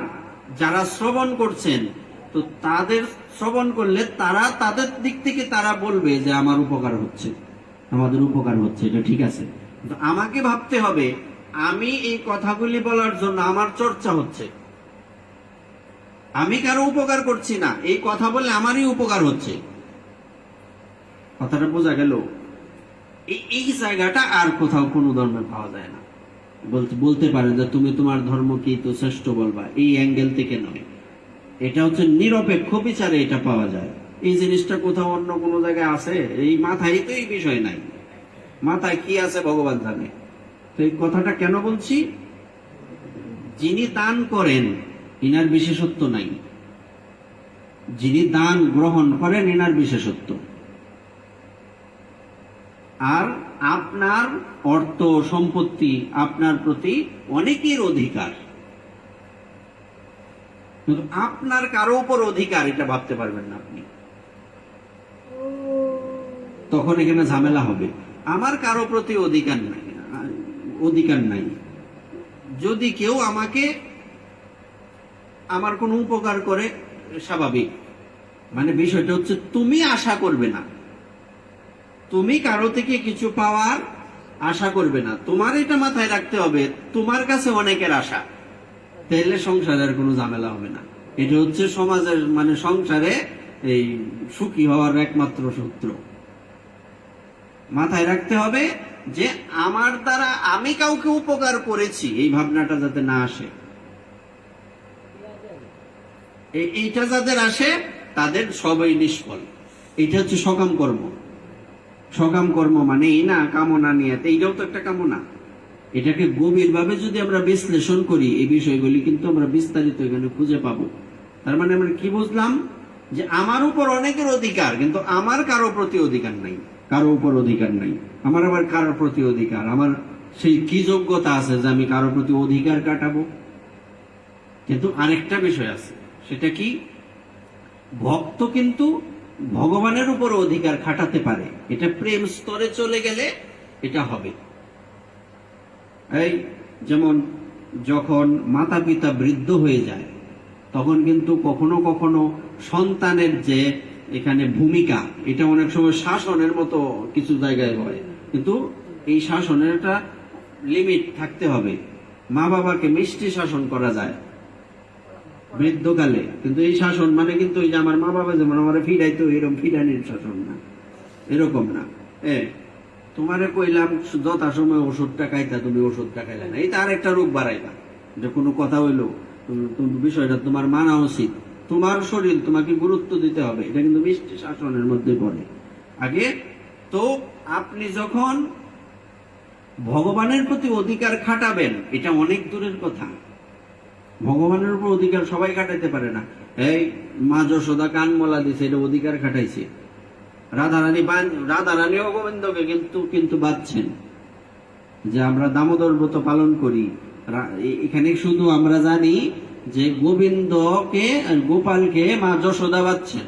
যারা শ্রবণ করছেন, তো তাদের শ্রবণ করলে তারা তাদের দিক থেকে তারা বলবে যে আমার উপকার হচ্ছে, আমাদের উপকার হচ্ছে, এটা ঠিক আছে। কিন্তু আমাকে ভাবতে হবে আমি এই কথাগুলি বলার জন্য আমার চর্চা হচ্ছে, আমি কারো উপকার করছি না, এই কথা বলে আমারই উপকার হচ্ছে। কথাটা বোঝা গেল? এই জায়গাটা আর কোথাও কোনো ধর্মে পাওয়া যায় না। বলতে পারে যে তুমি তোমার ধর্মকেই তো শ্রেষ্ঠ বলবা, এই অ্যাঙ্গেল থেকে নয়। এটা হচ্ছে নিরপেক্ষ বিচারে এটা পাওয়া যায়। এই জিনিসটা কোথাও অন্য কোনো জায়গায় আছে? এই মাথায় তো এই বিষয় নাই। মাথায় কি আছে ভগবান জানে। তো এই কথাটা কেন বলছি? যিনি দান করেন ইনার বিশেষত্ব নাই, যিনি দান গ্রহণ করেন ইনার বিশেষত্ব। আর আপনার অর্থ সম্পত্তি, আপনার প্রতি অনেকের অধিকার, কিন্তু আপনার কারো উপর অধিকার এটা ভাবতে পারবেন না আপনি। তখন এখানে ঝামেলা হবে। আমার কারো প্রতি অধিকার নাই, অধিকার নাই। যদি কেউ আমাকে আমার কোনো উপকার করে স্বাভাবিক, মানে বিষয়টা হচ্ছে তুমি আশা করবে না, তুমি কারো থেকে কিছু পাওয়ার আশা করবে না। তোমার এটা মাথায় রাখতে হবে তোমার কাছে অনেকের আশা, তাহলে সংসারের কোনো ঝামেলা হবে না। এটা হচ্ছে সমাজের, মানে সংসারে এই সুখী হওয়ার একমাত্র সূত্র। মাথায় রাখতে হবে যে আমার দ্বারা আমি কাউকে উপকার করেছি, এই ভাবনাটা যাতে না আসে। এইটা যাদের আসে তাদের সবই নিষ্ফল। এটা হচ্ছে সকাম কর্ম। সকাম কর্ম মানে এই না কামনা নিয়ে, এইটাও তো একটা কামনা। এটাকে গভীরভাবে যদি আমরা বিশ্লেষণ করি এই বিষয়গুলি কিন্তু আমরা বিস্তারিত এখানে খুঁজে পাবো। তার মানে আমরা কি বুঝলাম, যে আমার উপর অনেকের অধিকার, কিন্তু আমার কারো প্রতি অধিকার নাই, কারো উপর অধিকার নাই। আমার আবার কারোর প্রতি অধিকার, আমার সেই কি যোগ্যতা আছে যে আমি কারো প্রতি অধিকার কাটাবো? কিন্তু আরেকটা বিষয় আছে, সেটা কি, ভক্ত কিন্তু ভগবানের উপর অধিকার খাটাতে পারে। এটা প্রেম স্তরে চলে গেলে এটা হবে। এই যেমন যখন মাতা পিতা বৃদ্ধ হয়ে যায়, তখন কিন্তু কখনো কখনো সন্তানের যে এখানে ভূমিকা, এটা অনেক সময় শাসনের মতো কিছু জায়গায় হয়, কিন্তু এই শাসনের একটা লিমিট থাকতে হবে। মা বাবাকে মিষ্টি শাসন করা যায় বৃদ্ধকালে, কিন্তু এই শাসন মানে কিন্তু ওই যে আমার মা বাবা যেমন আমার ফিরাইতো, এরকম ফিরানির শাসন না, এরকম না। তোমারে কইলাম যথাসময় ওষুধটা খাইতা, তুমি ওষুধটা খাইলে না, এটা আর একটা রোগ বাড়াইবা। যে কোনো কথা হইলো বিষয়টা তোমার মানা উচিত, তোমার শরীর তোমাকে গুরুত্ব দিতে হবে, এটা কিন্তু মিষ্টি শাসনের মধ্যে পড়ে। আগে তো আপনি যখন ভগবানের প্রতি অধিকার খাটাবেন, এটা অনেক দূরের কথা। ভগবানের উপর অধিকার সবাই খাটাইতে পারে না। এই মা যশোদা কানমলা দিছে, এটা অধিকার খাটাইছে। রাধারানীও গোবিন্দকে কিন্তু বাঁধছেন যে আমরা দামোদর ব্রত পালন করি। এখানে শুধু আমরা জানি যে গোবিন্দকে গোপালকে মা যশোদা বাঁধছেন,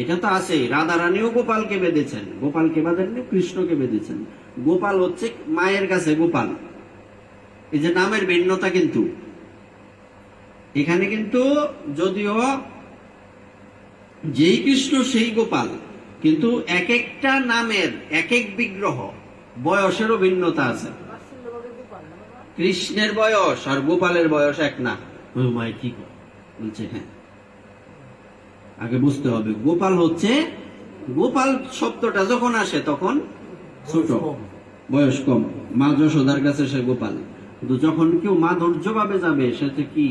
এটা তো আছে। রাধারানীও গোপালকে বেঁধেছেন, গোপালকে বাঁধেননি, কৃষ্ণকে বেঁধেছেন। গোপাল হচ্ছে মায়ের কাছে গোপাল। এই যে নামের ভিন্নতা, কিন্তু এখানে কিন্তু যদিও যেই কৃষ্ণ সেই গোপাল, কিন্তু এক একটা নামের এক এক বিগ্রহ, বয়সেরও ভিন্নতা আছে। কৃষ্ণের বয়স আর গোপালের বয়স এক না। মাই কি বলছে? হ্যাঁ, আগে বুঝতে হবে, গোপাল হচ্ছে, গোপাল শব্দটা যখন আসে তখন ছোট, বয়স কম। মা যশোদার কাছে সে গোপাল। কিন্তু যখন কেউ মাধুর্য ভাবে যাবে, সেটা কি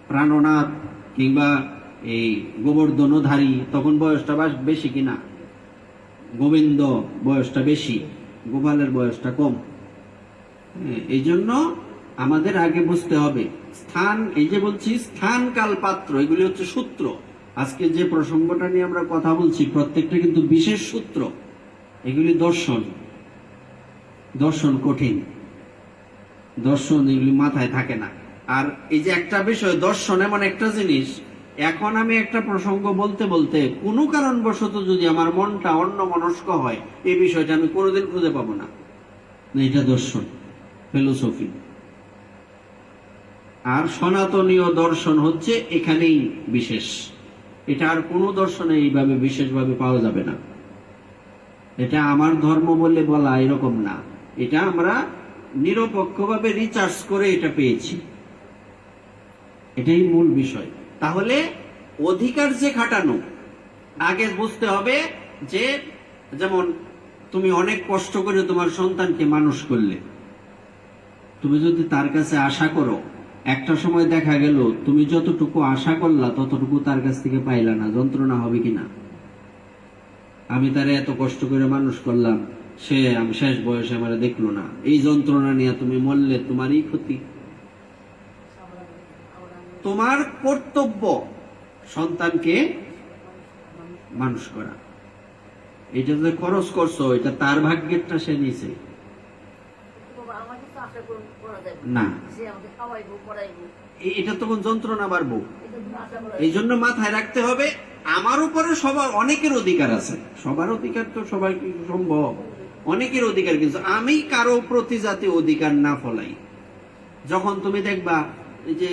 প্রাণনাথ কিংবা এই গোবর্ধনধারী, তখন বয়সটা বেশি কিনা? গোবিন্দ বয়সটা বেশি, গোপালের বয়সটা কম। এই জন্য আমাদের আগে বুঝতে হবে স্থান, এই যে বলছি স্থান কাল পাত্র, এগুলি হচ্ছে সূত্র। আজকে যে প্রসঙ্গটা নিয়ে আমরা কথা বলছি, প্রত্যেকটা কিন্তু বিশেষ সূত্র। এগুলি দর্শন, দর্শন কঠিন, দর্শন এগুলি মাথায় থাকে না। আর এই যে একটা বিষয়, দর্শন এমন একটা জিনিস, এখন আমি একটা প্রসঙ্গ বলতে বলতে কোনো কারণবশত যদি আমার মনটা অন্য মনস্ক হয়, এই বিষয়টা আমি কোনোদিন খুঁজে পাবো না। এটা দর্শন, ফিলোসফি। আর সনাতনীয় দর্শন হচ্ছে এখানেই বিশেষ। এটা আর কোনো দর্শনে এইভাবে বিশেষভাবে পাওয়া যাবে না। এটা আমার ধর্ম বলে বলা এরকম না, এটা আমরা নিরপেক্ষভাবে রিসার্চ করে এটা পেয়েছি, এটাই মূল বিষয়। তাহলে অধিকার যে খাটানো, আগে বুঝতে হবে যে, যেমন তুমি অনেক কষ্ট করে তোমার সন্তানকে মানুষ করলে, তুমি যদি তার কাছে আশা করো, একটা সময় দেখা গেল তুমি যতটুকু আশা করলা ততটুকু তার কাছ থেকে পাইলা না, যন্ত্রণা হবে কিনা? আমি তারে এত কষ্ট করে মানুষ করলাম, সে আমি শেষ বয়সে আমার দেখলো না, এই যন্ত্রণা নিয়ে তুমি মরলে তোমারই ক্ষতি। তোমার কর্তব্য সন্তানকে মানুষ করা। এটা যে খরচ করছো, এটা তার ভাগ্যেরটা সে নিছে না, এটা তখন যন্ত্রণা বাড়বো। এই জন্য মাথায় রাখতে হবে, আমার উপরে সবার অনেকের অধিকার আছে। সবার অধিকার তো সবাই সম্ভব, অনেকের অধিকার, কিন্তু আমি কারো প্রতি যাতে অধিকার না ফলাই। যখন তুমি দেখবা যে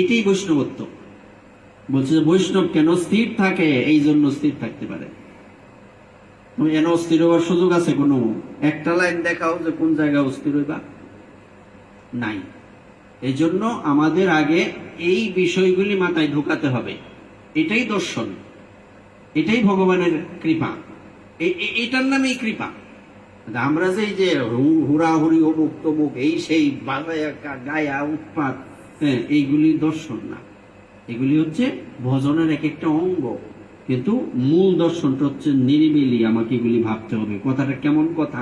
এটাই বৈষ্ণবত্ব, বলছে যে বৈষ্ণব কেন স্থির থাকে, এই জন্য স্থির থাকতে পারে। তুমি এন অস্থির হওয়ার সুযোগ আছে? কোনো একটা লাইন দেখাও যে কোন জায়গায় অস্থির হইবা? নাই। এই জন্য আমাদের আগে এই বিষয়গুলি মাথায় ঢোকাতে হবে। এটাই দর্শন, এটাই ভগবানের কৃপা, এটার নামেই কৃপা। আমরা যে যে হুড়াহুড়ি অমুক তমুক এই সেই গায়া উৎপাত, এইগুলি দর্শন না, এগুলি হচ্ছে ভজনের এক একটা অঙ্গ। কিন্তু মূল দর্শনটা হচ্ছে নিরিবিলি আমাকে এগুলি ভাবতে হবে। কথাটা কেমন কথা,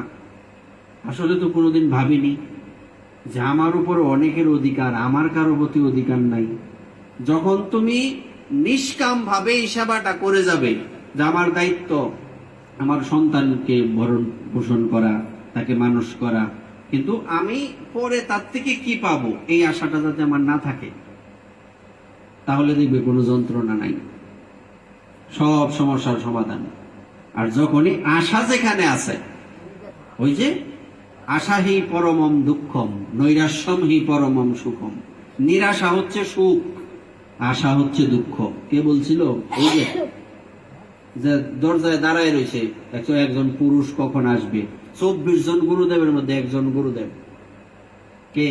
আসলে তো কোনোদিন ভাবিনি যে আমার উপর অনেকের অধিকার, আমার কারো প্রতি অধিকার নাই। যখন তুমি নিষ্কাম ভাবে এই সেবাটা করে যাবে, যে আমার দায়িত্ব আমার সন্তানকে ভরণ পোষণ করা, তাকে মানুষ করা, কিন্তু আমি পরে তার থেকে কি পাবো এই আশাটা যাতে আমার না থাকে, তাহলে দেখবে কোনো যন্ত্রণা নাই, সব সমস্যার সমাধান। আর যখনই আশা যেখানে আছে, ওই যে আশা হি পরমম দুঃখম নৈরাশ্যম হি পরমম সুখম, নিরাশা হচ্ছে সুখ, আশা হচ্ছে দুঃখ। কে বলছিল? ওই যে দরজায় দাঁড়ায় রয়েছে একজন পুরুষ কখন আসবে, 24 জন গুরুদেবের মধ্যে একজন গুরুদেব কে?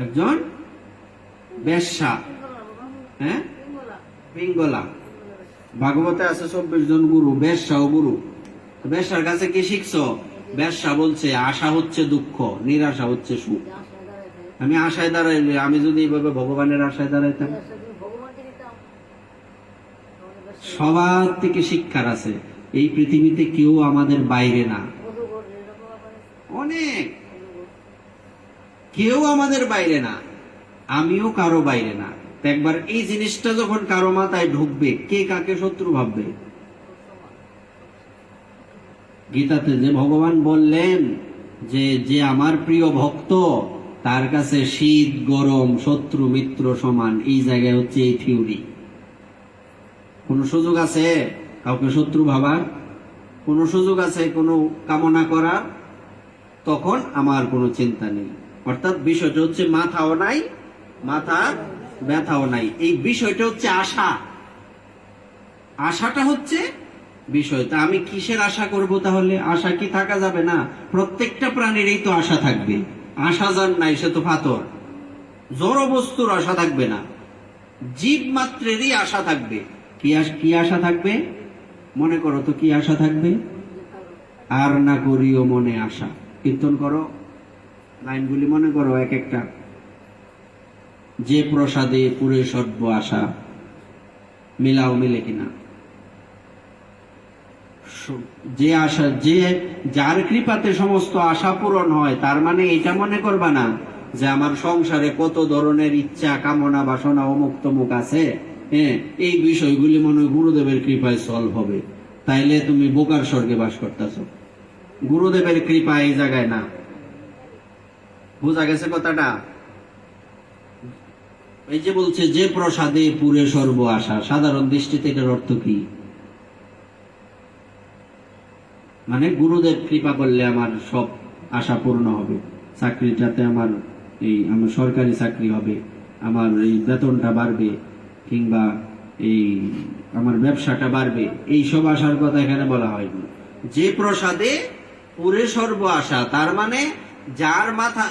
একজন বেশ্যা, হ্যাঁ, পিঙ্গলা। ভাগবতে আছে 24 জন গুরু, বেশ্যা ও গুরু। বেশ্যার কাছে কি শিখছো? বেশ্যা বলছে আশা হচ্ছে দুঃখ, নিরাশা হচ্ছে সুখ। আমি আশায় দাঁড়াইলে, আমি যদি এইভাবে ভগবানের আশায় দাঁড়াইতাম, সবার থেকে শিক্ষার আছে। এই পৃথিবীতে কেউ আমাদের বাইরে না, অনেক, কেউ আমাদের বাইরে না, আমিও কারো বাইরে না। তো একবার এই জিনিসটা যখন কারো মাথায় ঢুকবে, কে কাকে শত্রু ভাববে? গীতাতে যে ভগবান বললেন যে যে আমার প্রিয় ভক্ত, তার কাছে শীত গরম শত্রু মিত্র সমান, এই জায়গায় হচ্ছে এই থিওরি। কোন সুযোগ আছে কাউকে শত্রু ভাবার? কোন সুযোগ আছে কোন কামনা করার? তখন আমার কোনো চিন্তা নেই। অর্থাৎ বিষয়টা হচ্ছে মাথাও নাই, মাথা ব্যথাও নাই। এই বিষয়টা হচ্ছে আশা, আশাটা হচ্ছে বিষয়। তা আমি কিসের আশা করব তাহলে? আশা কি থাকা যাবে না? প্রত্যেকটা প্রাণীরই তো আশা থাকবে। আশা যার নাই সে তো পাথর। জড় বস্তুর আশা থাকবে না, জীব মাত্রেরই আশা থাকবে। কি আশা থাকবে? মনে করো তো কি আশা থাকবে? আর না করিও মনে আশা। কীর্তন করো, লাইনগুলি মনে করো এক একটা। যে প্রসাদে পুরে সর্ব আশা, মিলাও মিলে কিনা? যে আশা, যে যার কৃপাতে সমস্ত আশা পূরণ হয়, তার মানে এটা মনে করবা না যে আমার সংসারে কত ধরনের ইচ্ছা কামনা বাসনা অমুক তমুক আছে, হ্যাঁ, এই বিষয়গুলি মনে হয় গুরুদেবের কৃপায় সলভ হবে। তাইলে তুমি বোকার স্বর্গে বাস করতেছো। গুরুদেবের কৃপা এই জায়গায় না। বোঝা গেছে কথাটা? এই যে বলছে যে প্রসাদে পুরে সর্ব আশা, সাধারণ দৃষ্টি থেকে অর্থ কি? মানে গুরুদেব কৃপা করলে আমার সব আশা পূর্ণ হবে, চাকরিটাতে আমার আমার সরকারি চাকরি হবে, আমার এই বেতনটা বাড়বে, কিংবা এই আমার ব্যবসাটা বাড়বে, এই সব আশার কথা এখানে বলা হয়নি। যে প্রসাদে পুরে সর্ব আশা, তার মানে যার মাথা,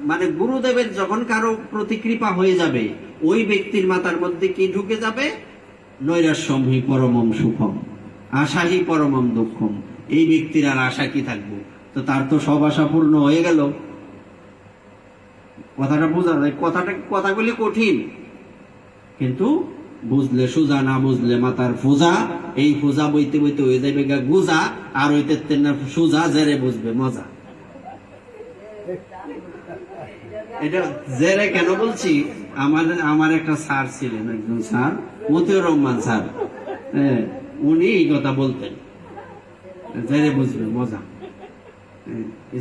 মানে গুরুদেবের যখন কারো প্রতি কৃপা হয়ে যাবে, ওই ব্যক্তির মাথার মধ্যে কি ঢুকে যাবে? নৈরাশ্যম হি পরমম সুখম, আশা হি পরমম দুঃখম। এই ব্যক্তির আর আশা কি থাকবো? তো তার তো সব আশা পূর্ণ হয়ে গেল। কথাটা বোঝা যায়? কথাগুলি কঠিন, কিন্তু বুঝলে সোজা, না বুঝলে মাথার ফোজা। এই ফোজা বইতে বইতে হয়ে যাবে গা গুজা, আর হইতে না সোজা, জেরে বুঝবে মজা। এটা জেরে কেন বলছি? আমার একটা স্যার ছিলেন, একজন স্যার, মতিউর রহমান স্যার, হ্যাঁ, উনি এই কথা বলতেন, জেরে বুঝবে মজা,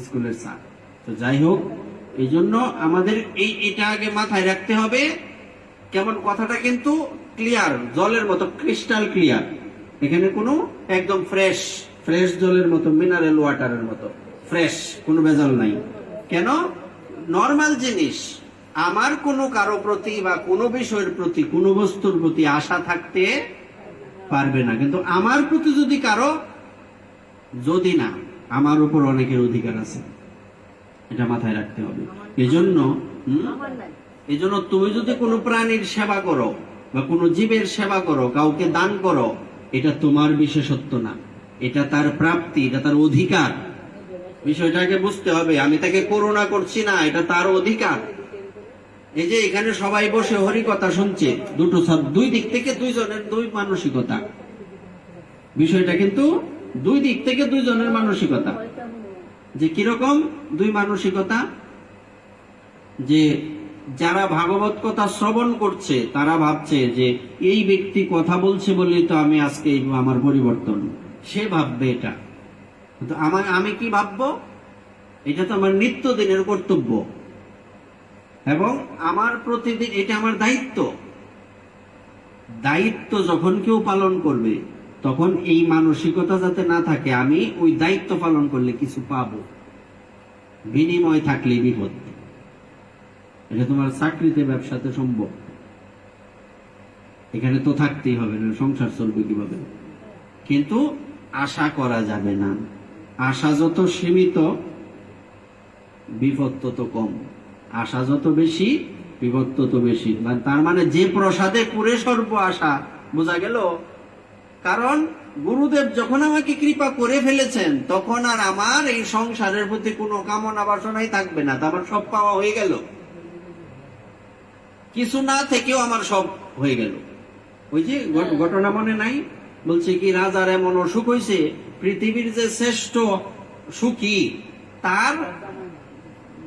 স্কুলের স্যার। তো যাই হোক, এই জন্য আমাদের এটা আগে মাথায় রাখতে হবে। কেমন? কথাটা কিন্তু ক্লিয়ার, জলের মতো ক্রিস্টাল ক্লিয়ার। এখানে কোনো একদম ফ্রেশ জলের মতো, মিনারেল ওয়াটারের মতো ফ্রেশ, কোনো ভেজাল নাই। কেন? নর্মাল জিনিস। আমার কোনো কারো প্রতি বা কোনো বিষয়ের প্রতি, কোনো বস্তুর প্রতি আশা থাকতে পারবে না, কিন্তু আমার প্রতি যদি কারো, যদি না, আমার উপর অনেকের অধিকার আছে, এটা মাথায় রাখতে হবে। এজন্য তুমি যদি কোনো প্রাণীর সেবা করো বা কোনো জীবের সেবা করো, কাউকে দান করো, এটা তোমার বিশেষত্ব না, এটা তার প্রাপ্তি, এটা তার অধিকার। বিষয়টাকে বুঝতে হবে। আমি তাকে করুণা করছি না, এটা তার অধিকার। এই যে এখানে সবাই বসে হরি কথা শুনছে, দুই দিক থেকে দুইজনের দুই মানসিকতা। বিষয়টা কিন্তু দুই দিক থেকে দুইজনের মানসিকতা। যে কিরকম দুই মানসিকতা? যে যারা ভাগবত কথা শ্রবণ করছে তারা ভাবছে যে এই ব্যক্তি কথা বলছে বলেই তো আমি আজকে আমার পরিবর্তন, সে ভাববে এটা। তো আমি কি ভাববো? এটা তো আমার নিত্যদিনের কর্তব্য এবং আমার প্রতিদিন এটা আমার দায়িত্ব। দায়িত্ব যখন কেউ পালন করবে তখন এই মানসিকতা যাতে না থাকে আমি ওই দায়িত্ব পালন করলে কিছু পাবো, বিনিময় থাকলে বিপদ। এটা তোমার চাকরিতে ব্যবসাতে সম্ভব, এখানে তো থাকতেই হবে, না সংসার চলবে কিভাবে? কিন্তু আশা করা যাবে না। আশা যত সীমিত বিপদ তত কম, আশা যত বেশি বিপদ তত বেশি। তার মানে যে প্রসাদে পুরে সর্ব আশা, বোঝা গেল? কারণ গুরুদেব যখন আমাকে কৃপা করে ফেলেছেন তখন আর আমার এই সংসারের প্রতি কোনো কামনা বাসনাই থাকবে না। আমার সব পাওয়া হয়ে গেল, কিছু না থেকেও আমার সব হয়ে গেল। ওই যে ঘটনা মনে নাই? বলছে কি রাজার এমন অসুখ হয়েছে, পৃথিবীর যে শ্রেষ্ঠ সুখী তার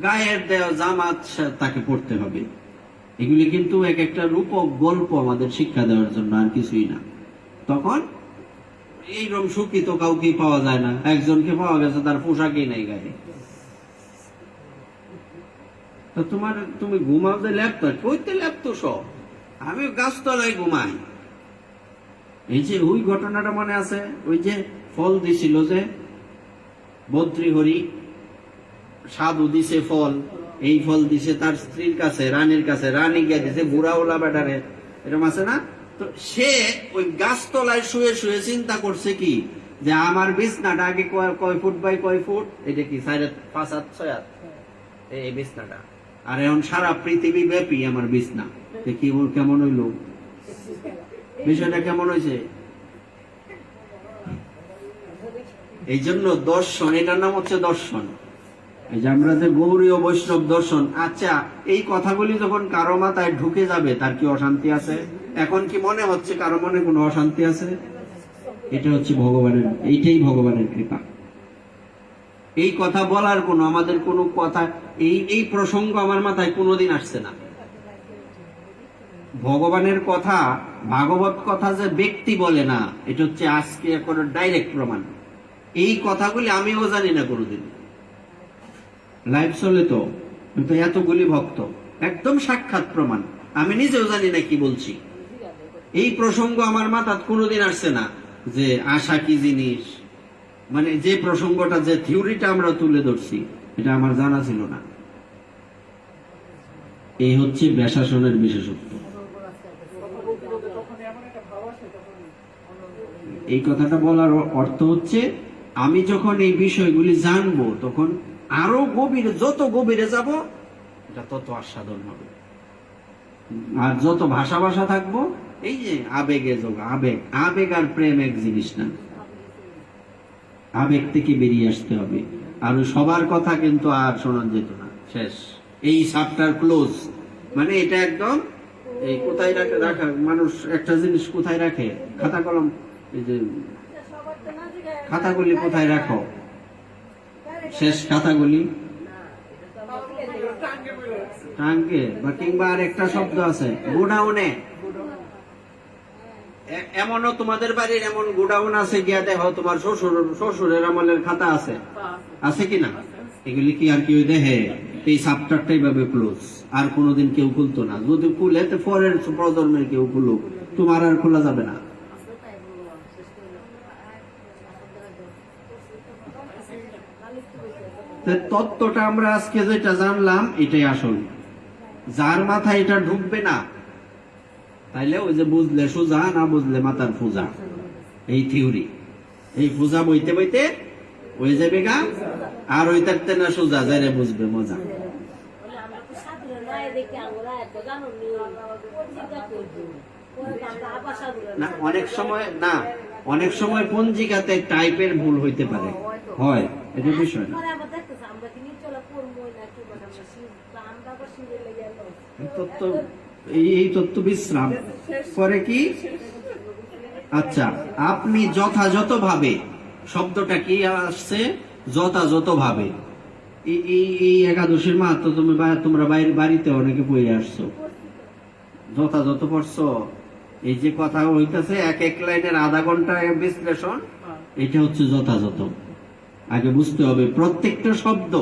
গায়ের দেওয়া জামাত তাকে পড়তে হবে। এগুলি কিন্তু এক একটা রূপক গল্প আমাদের শিক্ষা দেওয়ার জন্য, আর কিছুই না। তখন এইরকম সুখী তো কাউকে পাওয়া যায় না, একজনকে পাওয়া গেছে তার পোশাকই নেই গায়ে। তো তুমি ঘুমাও যে ল্যাপটপ, কইতে ল্যাপটপ সব, আমি গাছতলায় ঘুমাই। এই যে ওই ঘটনাটা মনে আছে, ওই যে ফল দিছিল যে বদ্রীহরি, সাধু দিছে ফল, এই ফল দিছে তার স্ত্রীর কাছে, রানীর কাছে, রানী গিয়ে দিছে বুড়া ওলা বেটারে, এরকম আছে না? তো সে ওই গাছতলায় শুয়ে শুয়ে চিন্তা করছে কি যে আমার বিছনাটা আগে কয় ফুট বাই কয় ফুট, এটা কি 5.5-6 এই বিছনাটা, আর এখন সারা পৃথিবী ব্যাপী আমার বিছনা। দেখি কেমন হইলো বিষয়টা, কেমন হয়েছে? এই জন্য দর্শন, এটার নাম হচ্ছে দর্শন। এই যে আমরা যে গৌরীয় বৈষ্ণব দর্শন, আচ্ছা এই কথাগুলি যখন কারো মাথায় ঢুকে যাবে তার কি অশান্তি আছে? এখন কি মনে হচ্ছে কারো মনে কোনো অশান্তি আছে? এটা হচ্ছে ভগবানের, এইটাই ভগবানের কৃপা। এই কথা বলার কোনো, আমাদের কোনো কথা, এই প্রসঙ্গ আমার মাথায় কোনোদিন আসছে না। ভগবানের কথা, ভাগবত কথা যে ব্যক্তি বলে না, এটা হচ্ছে আজকে এখন ডাইরেক্ট প্রমাণ। এই কথাগুলি আমিও জানি না কোনোদিন, লাইভ চলে তো, কিন্তু এতগুলি ভক্ত, একদম সাক্ষাৎ প্রমাণ। আমি নিজেও জানি না কি বলছি। এই প্রসঙ্গ আমার মাথায় কোনোদিন আসছে না যে আশা কি জিনিস, মানে যে প্রসঙ্গটা, যে থিওরিটা আমরা তুলে ধরছি, এটা আমার জানা ছিল না। এই হচ্ছে ব্যাসাসনের বিশেষত্ব। এই কথাটা বলার অর্থ হচ্ছে আমি যখন এই বিষয়গুলি জানবো তখন আরো গভীরে, যত গভীরে যাব এটা তত আস্বাদন হবে। আর যত ভাষা ভাষা থাকবো, এই যে আবেগে যোগ, আবেগ আর প্রেম এক জিনিস না, আবেগ থেকে বেরিয়ে আসতে হবে। আর সবার কথা কিন্তু আর শোনা যেত না, শেষ, এই চ্যাপ্টার ক্লোজ। মানে এটা একদম, এই কোথায় রাখা মানুষ একটা জিনিস কোথায় রাখে, খাতা কলম, এই যে খাতাগুলি কোথায় রাখো, শেষ খাতাগুলি টাঙ্গে, বা কিংবা আর একটা শব্দ আছে গোডাউনে। এমনও তোমাদের বাড়ির এমন গোডাউন আছে, গিয়া দেখো তোমার শ্বশুরের আমলের খাতা আছে কিনা, এগুলি কি আর কেউ দেখে? এই চ্যাপ্টারটাই ভাবে ক্লোজ, আর কোনোদিন কেউ খুলতো না। যদি খুলে তো পরের প্রজন্মের কেউ খুলুক, তোমার আর খোলা যাবে না। তত্ত্বটা আমরা আজকে যেটা জানলাম এটাই আসল। যার মাথায় এটা ঢুকবে না, তাইলে ওই যে বুঝলে সোজা, না বুঝলে মাথার পূজা, এই থিওরি, এই পূজা বইতে বইতে হয়ে যাবে গা, আর ওই থাকতে না সোজা, যারে বুঝবে মজা। না অনেক সময় পঞ্জিকাতে টাইপের ভুল হইতে পারে, হয়, এটা বিষয় না। এই তত্ত্ব বিশ্রাম করে কি? আচ্ছা, আপনি যথাযথভাবে, শব্দটা কি আসছে? যথাযথভাবে। এই একাদশীর মাহাত্ম তোমরা বাড়িতে অনেকে পড়ে আসছো, যথাযথ পড়ছো। এই যে কথা হইতেছে এক এক লাইনের আধা ঘন্টা বিশ্লেষণ, এটা হচ্ছে যথাযথ। আগে বুঝতে হবে প্রত্যেকটা শব্দ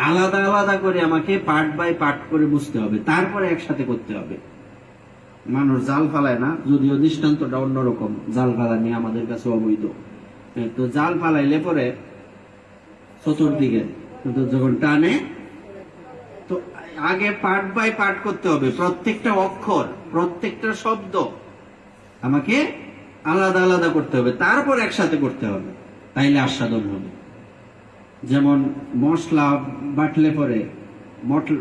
আলাদা আলাদা করে আমাকে পার্ট বাই পার্ট করে বুঝতে হবে, তারপরে একসাথে করতে হবে। মানুষ জাল ফালায় না, যদিও দৃষ্টান্তটা অন্যরকম, জাল ফালানি আমাদের কাছে অবৈধ। তো জাল ফালাইলে পরে চতুর্দিকে যখন টানে, তো আগে পার্ট বাই পার্ট করতে হবে। প্রত্যেকটা অক্ষর, প্রত্যেকটা শব্দ আমাকে আলাদা আলাদা করতে হবে, তারপর একসাথে করতে হবে, তাইলে আস্বাদন হবে। যেমন মশলা বাটলে পরে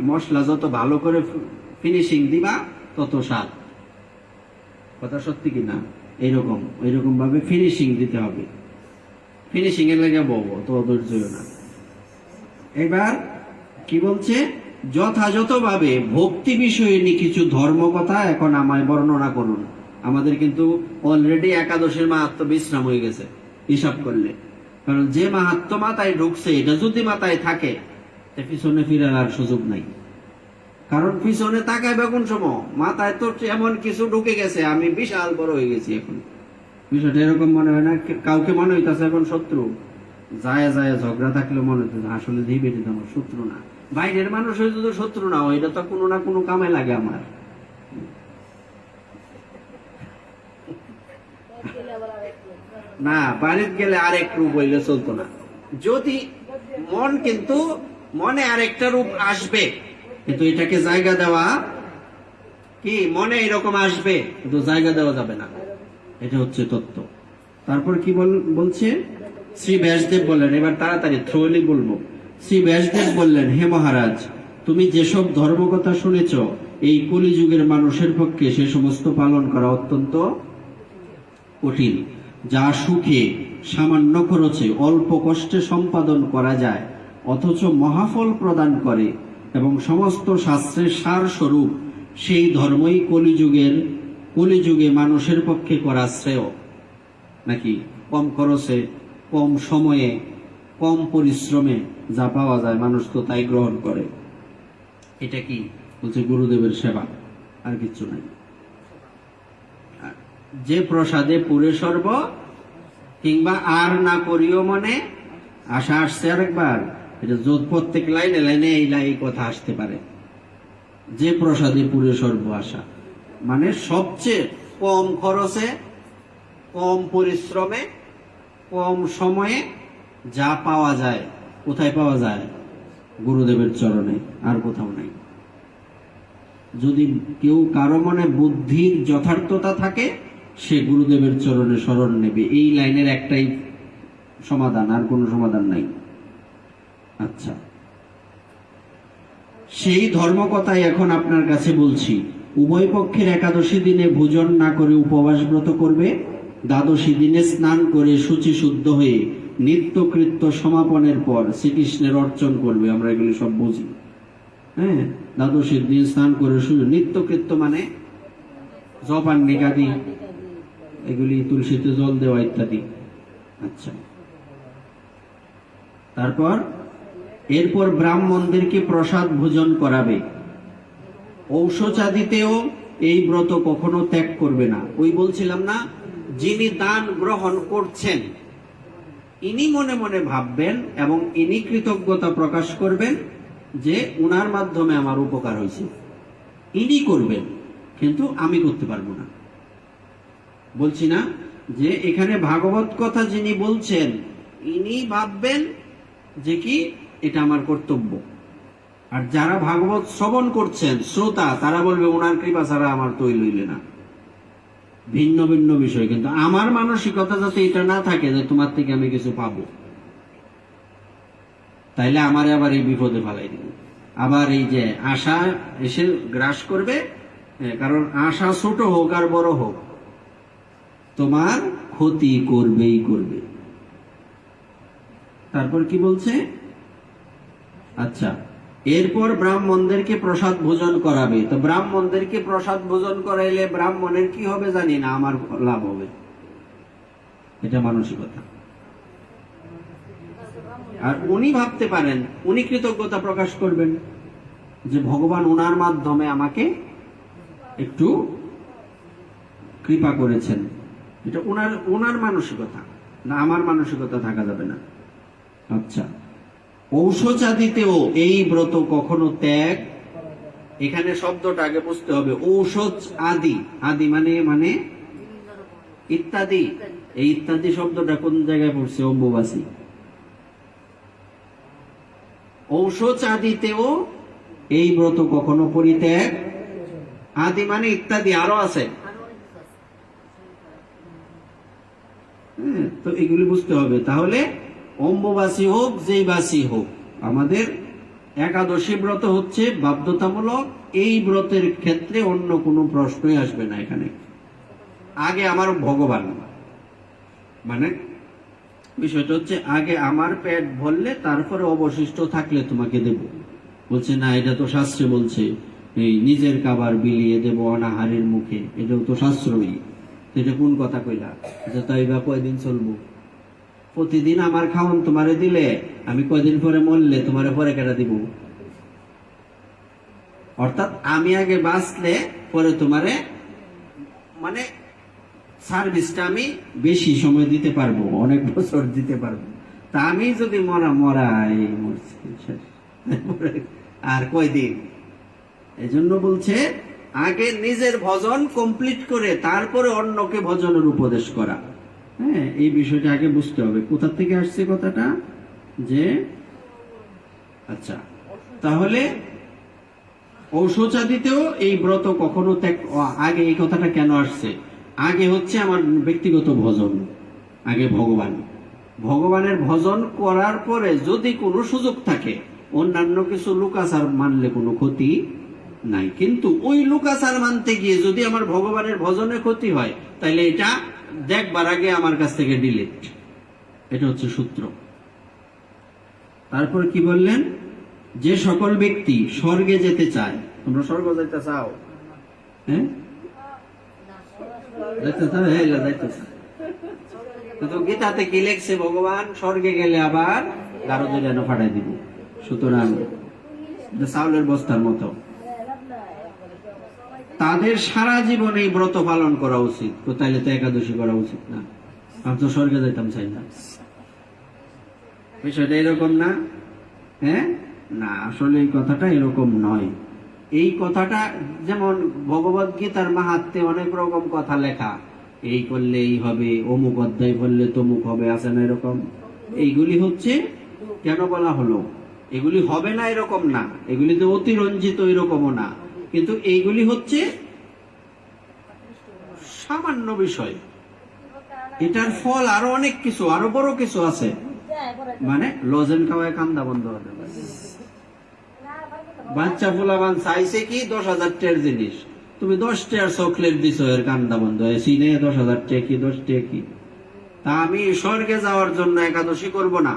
মশলা যত ভালো করে ফিনিশিং দিবা তত স্বাদ। কথা সত্যি কিনা? এইরকম ভাবে ফিনিশিং দিতে হবে। ফিনিশিং এর লেগে বলবো তো ধৈর্য না। এবার কি বলছে? যথাযথভাবে ভক্তি বিষয়ে নিয়ে কিছু ধর্ম কথা এখন আমায় বর্ণনা করুন। আমাদের কিন্তু অলরেডি একাদশের মাহাত্ম বিশ্রাম হয়ে গেছে হিসাব করলে, কারণ যে মাহাত্ম মাথায় ঢুকছে এটা যদি মাথায় থাকে পিছনে ফিরার আর সুযোগ নাই। কারণ পিছনে তাকাইবে কোন সময়? মাথায় তো এমন কিছু ঢুকে গেছে, আমি বিশাল বড় হয়ে গেছি এখন। বিষয়টা এরকম মনে হয় না? কাউকে মনে হইতেছে এখন শত্রু, যায় যায় ঝগড়া থাকলে মনে হইতেছে আসলে ধীরে আমার শত্রু না। বাইরের মানুষ যদি শত্রু না হয়, এটা তো কোনো না কোনো কামে লাগে আমার। না, বাড়িতে গেলে আরেক রূপ হইলে চলতো না। যদি মন, কিন্তু মনে আরেকটা রূপ আসবে, কিন্তু এটাকে জায়গা দেওয়া কি, মনে এরকম আসবে কিন্তু জায়গা দেওয়া যাবে না। এটা হচ্ছে তত্ত্ব। তারপর কি বলছে? শ্রী ব্যাসদেব বললেন, এবার তাড়াতাড়ি থ্রোলি বলবো। শ্রী ব্যাসদেব বললেন, হে মহারাজ, তুমি যেসব ধর্মকথা শুনেছ, এই কলিযুগের মানুষের পক্ষে সে সমস্ত পালন করা অত্যন্ত কঠিন। যা সুখে সামান্য খরচে অল্প কষ্টে সম্পাদন করা যায়, অথচ মহাফল প্রদান করে এবং সমস্ত শাস্ত্রের সার স্বরূপ, সেই ধর্মই কলিযুগে মানুষের পক্ষে করা শ্রেয়। নাকি কম খরচে, কম সময়ে, কম পরিশ্রমে যা পাওয়া যায় মানুষ তো তাই গ্রহণ করে। এটা কি বলছে? গুরুদেবের সেবা, আর কিচ্ছু নাই। যে প্রসাদে পুরে সর্ব, কিংবা আর না করিও মনে, আশা আসছে আরেকবার। এটা প্রত্যেক লাইনে লাইনে এই কথা আসতে পারে। যে প্রসাদে পুরে সর্ব আশা, মানে সবচেয়ে কম খরচে, কম পরিশ্রমে, কম সময়ে যা পাওয়া যায়, কোথায় পাওয়া যায়? গুরুদেবের চরণে, আর কোথাও নাই। যদি কেউ কারো মনে বুদ্ধির যথার্থতা থাকে, সে গুরুদেবের চরণে শরণ নেবে। এই লাইনের একটাই সমাধান, আর কোনো সমাধান নাই। আচ্ছা, সেই ধর্মকথাই এখন আপনার কাছে বলছি। উভয় পক্ষের একাদশী দিনে ভোজন না করে উপবাস ব্রত করবে, দ্বাদশী দিনে স্নান করে শুচি শুদ্ধ হয়ে নিত্যকৃত্য সমাপনের পর শ্রীকৃষ্ণের অর্চন করবে। আমরা এগুলি সব বুঝি, হ্যাঁ। দ্বাদশীর দিন স্নান করে নিত্যকৃত্য মানে জপান্নিকাদি, এগুলি তুলসীতে জল দেওয়া ইত্যাদি। আচ্ছা, তারপর এরপর ব্রাহ্মণদেরকে প্রসাদ ভোজন করাবে। ঔষচাদিতেও এই ব্রত কখনো ত্যাগ করবে না। ওই বলছিলাম না, যিনি দান গ্রহণ করছেন ইনি মনে মনে ভাববেন এবং ইনি কৃতজ্ঞতা প্রকাশ করবেন যে উনার মাধ্যমে আমার উপকার হয়েছে। ইনি করবেন, কিন্তু আমি করতে পারবো না। বলছি না যে এখানে ভাগবত কথা যিনি বলছেন ইনি ভাববেন যে কি এটা আমার কর্তব্য, আর যারা ভাগবত শ্রবণ করছেন শ্রোতা, তারা বলবে ওনার কৃপা ছাড়া আমার তৈল হইলে না। ভিন্ন ভিন্ন বিষয়, কিন্তু আমার মানসিকতা যাতে এটা না থাকে যে তোমার থেকে আমি কিছু পাবো, তাইলে আমারে আবার এই বিপদে ফেলাই দিবে। আবার এই যে আশা এসে গ্রাস করবে, কারণ আশা ছোট হোক আর বড় হোক তোমার ক্ষতি করবেই করবে। তারপর কি বলছে? আচ্ছা, এরপর ব্রাহ্মণদেরকে প্রসাদ ভোজন করাবে। তো ব্রাহ্মণদেরকে প্রসাদ ভোজন করাইলে ব্রাহ্মণের কি হবে জানি না, আমার লাভ হবে। এটা মানসিকতা। আর উনি ভাবতে পারেন, উনি কৃতজ্ঞতা প্রকাশ করবেন যে ভগবান ওনার মাধ্যমে আমাকে একটু কৃপা করেছেন। এটা ওনার মানসিকতা, না আমার মানসিকতা থাকা যাবে না। আচ্ছা, ঔষধাদিতেও এই ব্রত কখনো ত্যাগ, এখানে শব্দটা আগে বুঝতে হবে। ঔষধ আদি, আদি মানে ইত্যাদি। এই ইত্যাদি শব্দটা কোন জায়গায় পড়ছে? অম্বুবাসী। ঔষধ আদিতেও এই ব্রত কখনো পরিত্যাগ, আদি মানে ইত্যাদি, আরো আছে। তো এগুলি বুঝতে হবে। তাহলে অম্বুবাসী হোক, যেই বাসী হোক, আমাদের একাদশী ব্রত হচ্ছে বাধ্যতামূলক। এই ব্রতের ক্ষেত্রে অন্য কোনো প্রশ্নই আসবে না। এখানে আগে আমার ভগবান, মানে বিষয়টা হচ্ছে আগে আমার পেট ভরলে তারপরে অবশিষ্ট থাকলে তোমাকে দেব। বলছে না, এটা তো শাস্ত্রে বলছে এই নিজের খাবার বিলিয়ে দেব অনাহারের মুখে, এটাও তো শাস্ত্রই। এটা কোন কথা কইলা? তাই বা কয়দিন চলবো? প্রতিদিন আমার খাওয়ান তোমারে দিলে আমি কয়দিন পরে মরলে তোমারে পরে কেটে দিব। অর্থাৎ আমি আগে বাঁচলে পরে তোমারে, মানে সার্ভিসটা আমি বেশি সময় দিতে পারবো, অনেক বছর দিতে পারবো। তা আমি যদি মরাই মরছি আর কয়দিন। এজন্য বলছে আগে নিজের ভজন কমপ্লিট করে তারপরে অন্যকে ভজনের উপদেশ করা। হ্যাঁ, এই বিষয়টা আগে বুঝতে হবে। কোথা থেকে আসছে কথাটা? যে আচ্ছা, তাহলে ঔষধাদিতেও এই ব্রত কখনো ত্যাগ, আগে এই কথাটা কেন আসছে? আগে হচ্ছে আমার ব্যক্তিগত ভজন, আগে ভগবানের ভজন করার পরে যদি কোনো সুযোগ থাকে অন্যান্য কিছু লুকাচার মানলে কোনো ক্ষতি নাই। কিন্তু ওই লুকাচার মানতে গিয়ে যদি আমার ভগবানের ভজনে ক্ষতি হয়, তাহলে এটা দেখবার আগে আমার কাছ থেকে ডিলিট। এটা হচ্ছে সূত্র। তারপর কি বললেন? যে সকল ব্যক্তি স্বর্গে যেতে চায়। তোমরা স্বর্গ যাইতে চাও? হ্যাঁ, কিন্তু গীতাতে কি লেখছে? ভগবান স্বর্গে গেলে আবার গারো যেন ফাটাই দিব। সুতরাং চাউলের বস্তার মতো তাদের সারা জীবন এই ব্রত পালন করা উচিত। তাইলে তো একাদশী করা উচিত না। আমি তো স্বর্গে যাইতাম চাই না। বিষয়টা এরকম না। হ্যাঁ, না, আসলে এই কথাটা এরকম নয়। এই কথাটা যেমন ভগবদ গীতার মাহাত্ম্যে অনেক রকম কথা লেখা, এই করলে এই হবে, অমুক অধ্যায় করলে তমুক হবে, আছে না এরকম। এইগুলি হচ্ছে কেন বলা হলো? এগুলি হবে না এরকম না, এগুলি তো অতিরঞ্জিত এরকমও না, কিন্তু এইগুলি হচ্ছে সামান্য বিষয়। এটার ফল আরো অনেক কিছু, আরো বড় কিছু আছে। মানে লজেন খাওয়ায় কান্দা বন্ধ হতে পারে। বাচ্চা ফুলাবান চাইছে কি 10,000 টাকার জিনিস, তুমি 10 টাকার চকলেট দিছো, এর কান্দা বন্ধ হয়। সিনে 10,000 টাকা কি, 10 টাকা কি? তা আমি স্বর্গে যাওয়ার জন্য একাদশী করব না,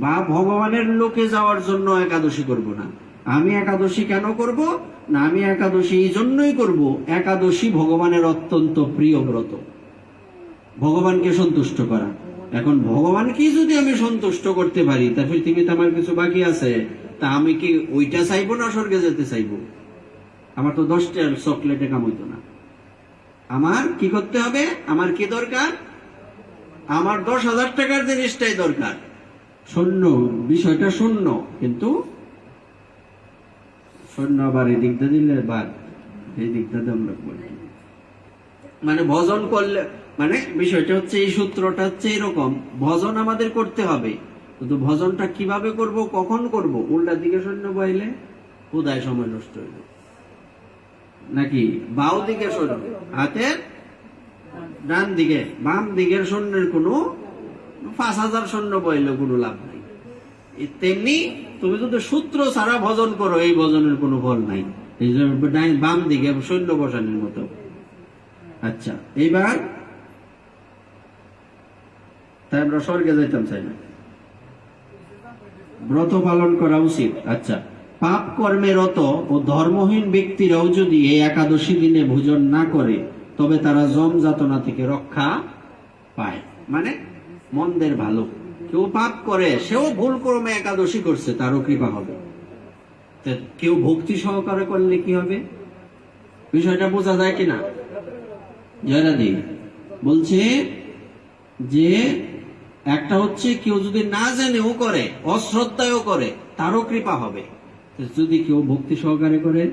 বা ভগবানের লোকে যাওয়ার জন্য একাদশী করব না। আমি একাদশী কেন করব না? আমি একাদশী এই জন্যই করব, একাদশী ভগবানের অত্যন্ত প্রিয় ব্রত, ভগবানকে সন্তুষ্ট করা। এখন ভগবানকে যদি আমি সন্তুষ্ট করতে পারি, তা পৃথিবীতে আমার কিছু বাকি আছে। তা আমি কি ওইটা চাইবো না স্বর্গে যেতে চাইবো? আমার তো 10 টাকার চকলেটে কাম হইতো না। আমার কি করতে হবে? আমার কি দরকার? আমার 10,000 টাকার জিনিসটাই দরকার। শূন্য, বিষয়টা শূন্য, কিন্তু শূন্য আবার এই দিকটা দিলে বাদ, এই দিকটা আমরা বলি। মানে ভজন করলে, মানে বিষয়টা হচ্ছে, এই সূত্রটা হচ্ছে এরকম, ভজন আমাদের করতে হবে, কিন্তু ভজনটা কিভাবে করব, কখন করব? উল্টার দিকে শূন্য বইলে কোথায় সময় নষ্ট হইল, নাকি বাউ দিকে শূন্য, হাতের ডান দিকে, বাম দিকের শূন্যের কোনো 5,000 শূন্য বইলে কোনো লাভ নাই। তেমনি তুমি যদি সূত্র ছাড়া ভজন করো, এই ভজনের কোনো ফল নাই। এই যে বাম দিকে শূন্য বসানোর মতো। আচ্ছা, এইবার তাই আমরা স্বর্গে যাইতাম চাই না, ব্রত পালন করা উচিত। আচ্ছা, পাপ কর্মে রত ও ধর্মহীন ব্যক্তিরাও যদি এই একাদশী দিনে ভোজন না করে, তবে তারা যম যাতনা থেকে রক্ষা পায়। মানে মন্দের ভালো, কেউ পাপ করে, সেও ভুল ক্রমে একাদশী করছে, তারও কৃপা হবে। তা কেউ ভক্তি সহকারে করলে কি হবে, বিষয়টা বোঝা যায় কিনা? জয়রাদি বলছে যে একটা হচ্ছে কেউ যদি না জেনেও করে, অশ্রদ্ধায়ও করে, তারও কৃপা হবে। যদি কেউ ভক্তি সহকারে করে,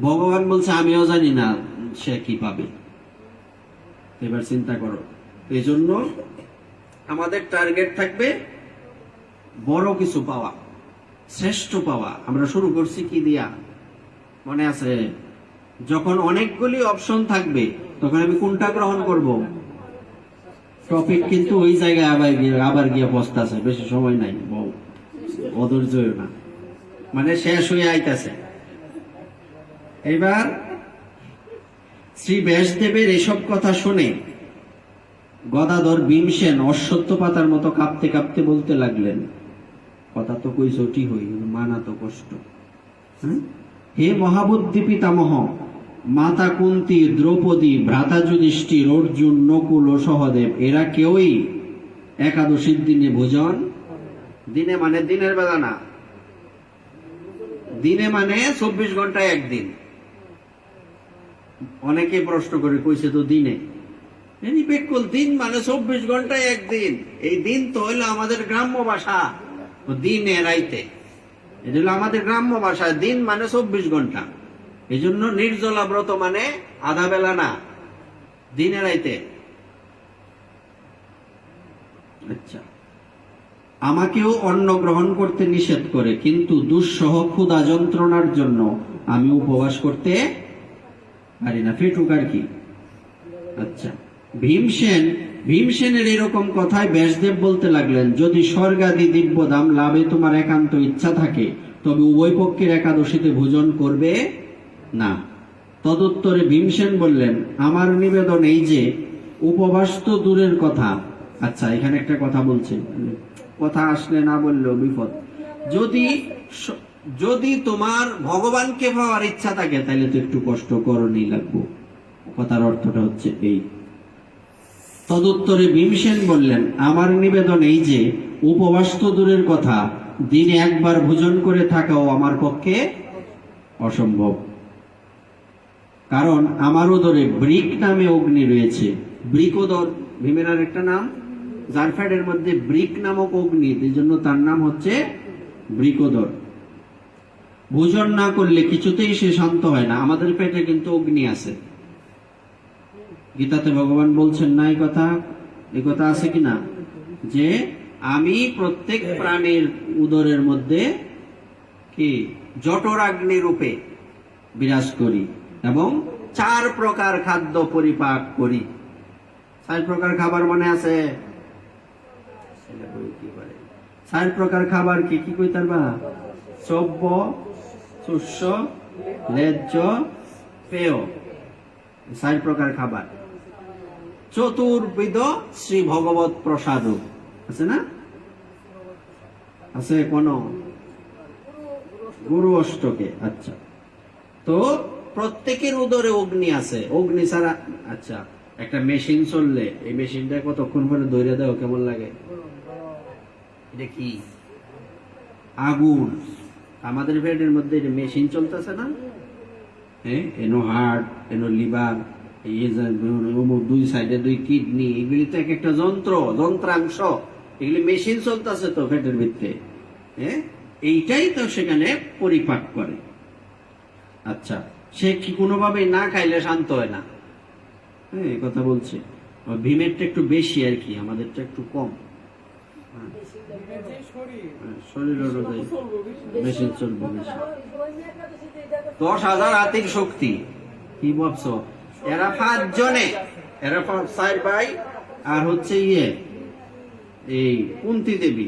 ভগবান বলছে আমিও জানি না সে কি পাবে। এবার চিন্তা করো। এই জন্য আমাদের টার্গেট থাকবে বড় কিছু পাওয়া, শ্রেষ্ঠ পাওয়া। আমরা শুরু করছি কি দিয়া মনে আছে? যখন অনেকগুলি অপশন থাকবে তখন আমি কোনটা গ্রহণ করব? টপিক কিন্তু ওই জায়গায় আবার গিয়ে পস্তাছে, বেশি সময় নাই, অধৈর্য না, মানে শেষ হয়ে আইতাছে। এবার শ্রী ব্যাসদেবের এসব কথা শুনে গদাধর ভীমসেন অশ্বত্থ পাতার মতো কাঁপতে কাঁপতে বলতে লাগলেন, কথা তো কই চটি হই, মানা তো কষ্ট। হে মহাবুদ্ধি পিতামহ, মাতা কুন্তী, দ্রৌপদী, ভ্রাতা যুধিষ্ঠির, অর্জুন, নকুল ও সহদেব এরা কেউই একাদশীর দিনে ভোজন, দিনে মানে দিনের বেলা না, দিনে মানে 24 ঘন্টায় একদিন। অনেকে প্রশ্ন করে কইছে তো দিনে, দিন মানে 24 ঘন্টায় একদিন। এই দিন তো হইলো আমাদের গ্রাম্য ভাষা, দিনে রাইতে, এটা হলো আমাদের গ্রাম্য ভাষায় দিন মানে 24 ঘন্টা। এই জন্য নির্জলা ব্রত মানে আধা বেলা না, দিনে রাইতে। আচ্ছা, আমাকেও অন্ন গ্রহণ করতে নিষেধ করে, কিন্তু দুঃসহ ক্ষুধা যন্ত্রণার জন্য আমি উপবাস করতে পারি না, পেটুক আর কি। আচ্ছা, ভীমসেনের এরকম কথায় ব্যাসদেব বলতে লাগলেন, যদি স্বর্গাদি দিব্যধাম লাভে তোমার একান্ত ইচ্ছা থাকে তবে উভয় পক্ষের একাদশীতে ভোজন করবে না। তদুত্তরে ভীমসেন বললেন, আমার নিবেদন এই যে উপবাস তো দূরের কথা। আচ্ছা, এখানে একটা কথা বলছে, কথা আসলে না বললেও বিপদ। যদি তোমার ভগবানকে পাওয়ার ইচ্ছা থাকে তাহলে তো একটু কষ্ট করণই লাগবো। কথার অর্থটা হচ্ছে এই। তদুত্তরে ভীমসেন বললেন, আমার নিবেদন এই যে উপবাস তো দূরের কথা, দিনে একবার ভোজন করে থাকাও আমার পক্ষে অসম্ভব। কারণ আমার উদরে ব্রিক নামে অগ্নি রয়েছে। ব্রিকোদর ভীমের আর একটা নাম, যার ফ্যাটের মধ্যে ব্রিক নামক অগ্নি, এই জন্য তার নাম হচ্ছে ব্রিকোদর। ভোজন না করলে কিছুতেই সে শান্ত হয় না। আমাদের পেটে কিন্তু অগ্নি আছে, গীতাতে ভগবান বলছেন না এই কথা আছে কিনা, যে আমি প্রত্যেক প্রাণীর উদরের মধ্যে কি জঠরাগ্নি রূপে বিরাজ করি এবং 4 প্রকার খাদ্য পরিপাক করি। 4 প্রকার খাবার মনে আছে? 4 প্রকার খাবার কি কি কই তারবা? সব্য, শুষ্য, লেজ্জ, পেয়, 4 প্রকার খাবার। চতুর্বিধ শ্রী ভগবত প্রসাদ আছে না? আছে কোন গুরু অষ্টকে? আচ্ছা, তো প্রত্যেকের উদরে অগ্নি আছে। অগ্নি ছাড়া, আচ্ছা, একটা মেশিন চললে এই মেশিনটা কতক্ষণ পরে ধরে দেও কেমন লাগে? এটা কি আগুন। আমাদের পেটের মধ্যে মেশিন চলতেছে না? হ্যাঁ, এনো হার্ট, এনো লিভার, দুই সাইডে 2 কিডনি, এগুলি তো এক একটা যন্ত্রাংশ, এগুলি মেশিন চলতেছে তো পেটের ভিতরে। হ্যাঁ, এইটাই তো সেখানে পরিপাক করে। আচ্ছা, সে কি কোনোভাবে না খাইলে শান্ত হয় না? হ্যাঁ, এই কথা বলছে। ভীমেরটা একটু বেশি আর কি, আমাদেরটা একটু কম। শরীর অনুযায়ী মেশিন চলবে বেশি। 10,000 হাতির শক্তি, কি ভাবছো? এরা 5 জনে, এরা 4 ভাই, আর হচ্ছে এই কুন্তী দেবী,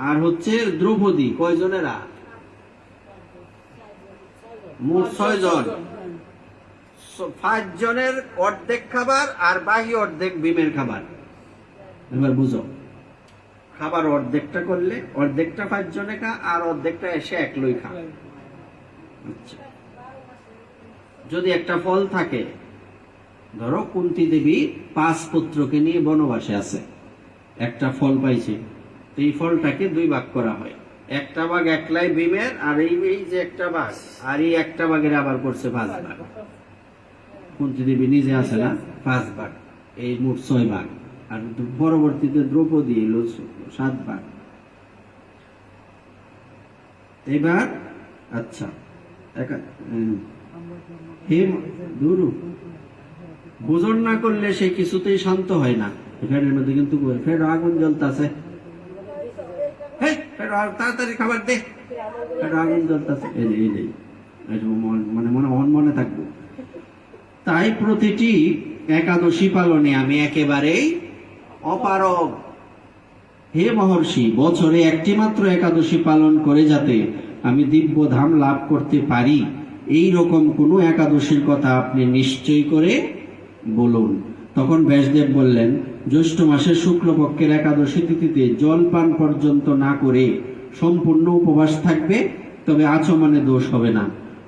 আর হচ্ছে দ্রৌপদী। কয়জনেরা? মোট 6 জন। 5 জনের অর্ধেক খাবার আর বাকি অর্ধেক ভীমের খাবার। এবার বুঝো, খাবার অর্ধেকটা করলে অর্ধেকটা 5 জনে খা, আর অর্ধেকটা এসে একলাই খা। আচ্ছা, যদি একটা ফল থাকে, ধরো কুন্তী দেবী 5 পুত্রকে নিয়ে বনবাসে আছে, একটা ফল পাইছে, তো এই ফলটাকে দুই ভাগ করা হয়। একটা ভাগ একলাই ভীমের, আর এই যে একটা ভাগ, আর এই একটা ভাগের আবার করছে 5 ভাগ। কুন্তী দেবী নিজে আছে না, 5 ভাগ, এই মোট 6 ভাগ। আর পরবর্তীতে দ্রৌপদী এলো 7 ভাগ। এবার আচ্ছা, দুরু ভোজন না করলে সে কিছুতেই শান্ত হয় না। ফ্যানের মধ্যে কিন্তু ফের আগুন জ্বলতেছে, তাড়াতাড়ি খাবার দে, আগুন জ্বলতেছে, মানে মনে থাকবো। তাই প্রতিটি একাদশী পালনে আমি একেবারেই অপারগ। হে মহর্ষি, বছরে একটি মাত্র একাদশী পালন করে যাতে আমি দিব্য ধাম লাভ করতে পারি, এই রকম কোন একাদশীর কথা আপনি নিশ্চয় করে বলুন। তখন ব্যাসদেব বললেন, জ্যৈষ্ঠ মাসের শুক্লপক্ষের একাদশী তিথিতে জল পান পর্যন্ত না করে সম্পূর্ণ উপবাস থাকবে, তবে আচমনে দোষ হবে না।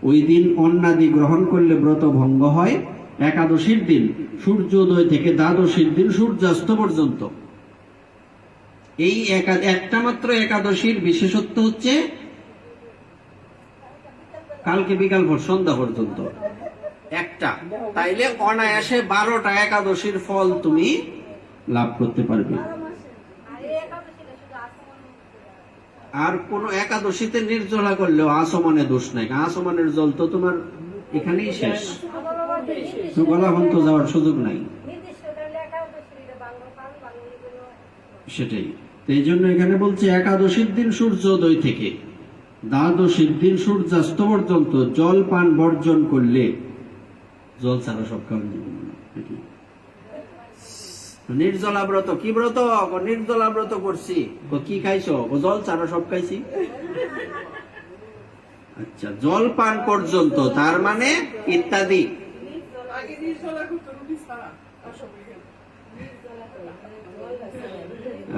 ওই দিন অন্নাদি গ্রহণ করলে ব্রত ভঙ্গ হয়। একাদশীর দিন সূর্যোদয় থেকে দ্বাদশীর দিন সূর্যাস্ত পর্যন্ত। এই একটা মাত্র একাদশীর বিশেষত্ব হচ্ছে কালকে বিকাল ভোর সন্ধ্যা পর্যন্ত একটা, তাইলে অনায়াসে 12টা একাদশীর ফল তুমি লাভ করতে পারবে। আর কোন একাদশীতে নির্জলা করলেও আসমনে দোষ নাই। আসমানের জল তো তোমার এখানেই শেষ, গলা পর্যন্ত যাওয়ার সুযোগ নাই। সেটাই, এই জন্য এখানে বলছে একাদশীর দিন সূর্যোদয় থেকে দ্বাদশীর দিন সূর্যাস্ত পর্যন্ত জল পান বর্জন করলে, জল ছাড়া সব খাওয়া যাবে। নির্জলা ব্রত কি ব্রত? নির্জলা ব্রত করছি। কি খাইছো? জল ছাড়া সব খাইছি। আচ্ছা, জল পান পর্যন্ত, তার মানে ইত্যাদি।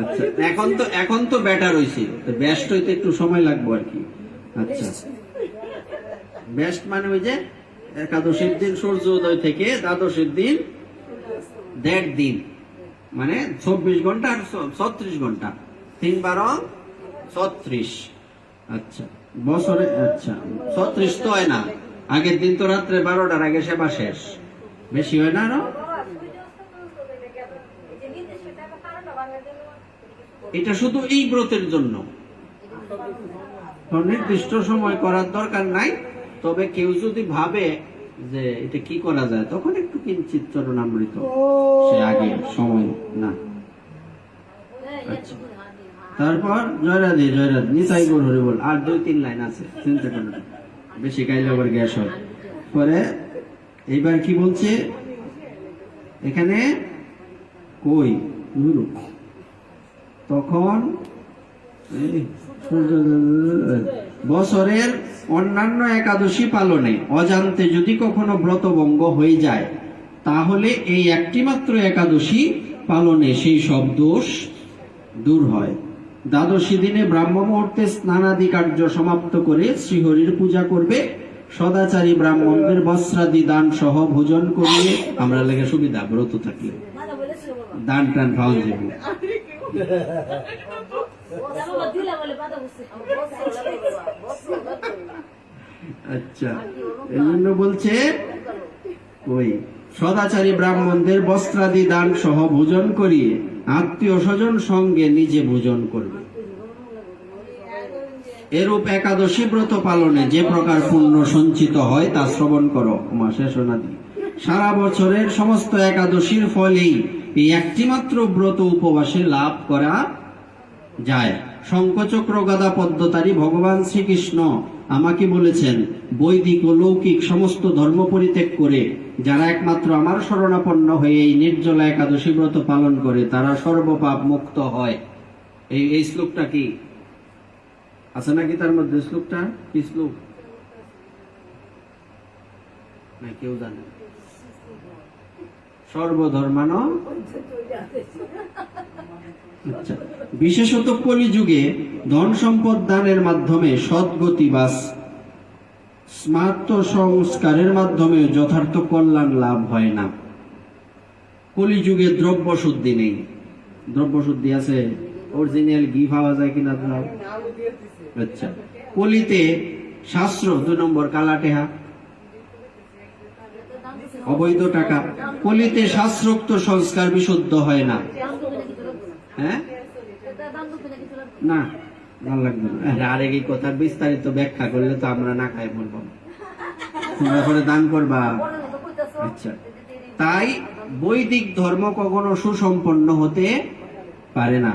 আচ্ছা, এখন তো বেটার হইছে, বেস্ট হইতে একটু সময় লাগবে আর কি। আচ্ছা, বেস্ট মানে ওই যে একাদশীর দিন সূর্যোদয় থেকে দ্বাদশীর দিন 1.5 দিন, মানে 24 ঘন্টা আর 36 ঘন্টা, 3×12 36। আচ্ছা, বছরে, আচ্ছা 36 তো হয় না, আগের দিন তো রাত্রে 12টার আগে সেবা শেষ, বেশি হয় না আরো। এটা শুধু এই ব্রতের জন্য, নির্দিষ্ট সময় করার দরকার নাই। তবে কেউ যদি ভাবে যে এটা কি করা যায়, তখন একটু কিঞ্চিত চরণামৃত, সে আগে সময় না। আচ্ছা, তারপর জয় রাধে নিতাই গৌর হরি বল, আর 2-3 লাইন আছে, চিন্তা করো না, বেশি গাইলে আবার গ্যাস হয় পরে। এইবার কি বলছে এখানে, কই তখন বছরের অন্যান্য একাদশী পালনে অজান্তে যদি কখনো ব্রতভঙ্গ হয়ে যায়, তাহলে এই একটি মাত্র একাদশী পালনে সেই সব দোষ দূর হয়। দ্বাদশী দিনে ব্রাহ্ম মুহূর্তে স্নানাদি কার্য সমাপ্ত করে শ্রীহরির পূজা করবে। সদাচারী ব্রাহ্মণদের বস্ত্রাদি দান সহ ভোজন করিয়ে, আমরা লেগে সুবিধা ব্রত থাকলে দান টান পাওয়া যাবে। আচ্ছা, এই জন্য বলছে ওই সদাচারী ব্রাহ্মণদের বস্ত্রাদি দান সহ ভোজন করিয়ে আত্মীয় স্বজন সঙ্গে নিজে ভোজন করবে। এরূপ একাদশী ব্রত পালনে যে প্রকার পুণ্য সঞ্চিত হয় তা শ্রবণ করো। সারা বছরের সমস্ত একাদশীর ফলেই এই একটি মাত্র ব্রত উপবাসে লাভ করা যায়। শঙ্খচক্র গদা পদ্মতারী ভগবান শ্রীকৃষ্ণ আমাকে বলেছেন, বৈদিক ও লৌকিক সমস্ত ধর্ম পরিত্যাগ করে যারা একমাত্র আমার শরণাপন্ন হয়ে এই নির্জলা একাদশী ব্রত পালন করে, তারা সর্বপাপ মুক্ত হয়। এই শ্লোকটা কি আছে নাকি তার মধ্যে? শ্লোকটা কি শ্লোক না কেউ জানে? সর্বধর্মান। আচ্ছা, বিশেষত কলিযুগে ধন সম্পদ দানের মাধ্যমে সদ্গতি বা স্মার্ত সংস্কারের মাধ্যমে যথার্থ কল্যাণ লাভ হয় না। কলিযুগে দ্রব্য শুদ্ধি নেই, দ্রব্য শুদ্ধি আছে, অরিজিনাল ঘি পাওয়া যায় কিনা দাও। আলু দিয়ে দিছে আচ্ছা, কলিতে শাস্ত্র 2 নম্বর কালা টেহা, অবৈধ টাকা। কলিতে শাস্ত্রোক্ত সংস্কার বিশুদ্ধ হয় না। হ্যাঁ, না, ভালো লাগবে না। আর এই কথার বিস্তারিত ব্যাখ্যা করলে তো আমরা না খাই বলবো, তোমরা পরে দান করবা। আচ্ছা, তাই বৈদিক ধর্ম কখনো সুসম্পন্ন হতে পারে না।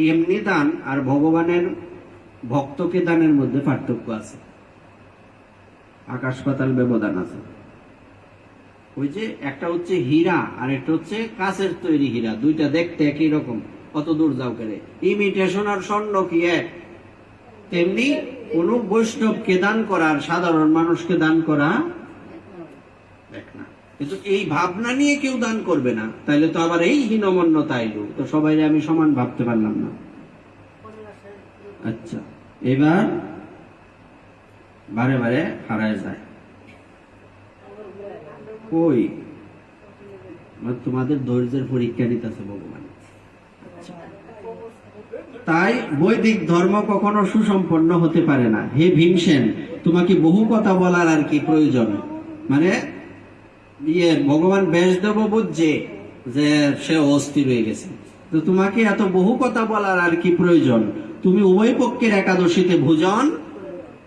এমনি দান আর ভগবানের ভক্তকে দানের মধ্যে পার্থক্য আছে, আকাশ পাতাল ব্যবধান আছে। ওই যে একটা হচ্ছে হীরা আর একটা হচ্ছে কাচের তৈরি হীরা, দুইটা দেখতে একই রকম, কত দূর যাও করে। ইমিটেশন আর স্বর্ণ কি এক? তেমনি কোন বৈষ্ণবকে দান করা আর সাধারণ মানুষকে দান করা এক না। কিন্তু এই ভাবনা নিয়ে কেউ দান করবে না, তাইলে তো আবার এই হীনমন্যতা এলো, তো সবাই আমি সমান ভাবতে পারলাম না। আচ্ছা, এবার বারে বারে হারায় যায় কই? তোমাদের ধৈর্যের পরীক্ষা নিতেছে ভগবান। তাই বৈদিক ধর্ম কখনো সুসম্পন্ন হতে পারে না। হে ভীমসেন, তোমাকে বহু কথা বলার আর কি প্রয়োজন? মানে ভগবান ব্যাসদেব বুঝছে যে সে অস্থির হয়ে গেছে, তো তোমাকে এত বহু কথা বলার আর কি প্রয়োজন? তুমি উভয় পক্ষের একাদশীতে ভোজন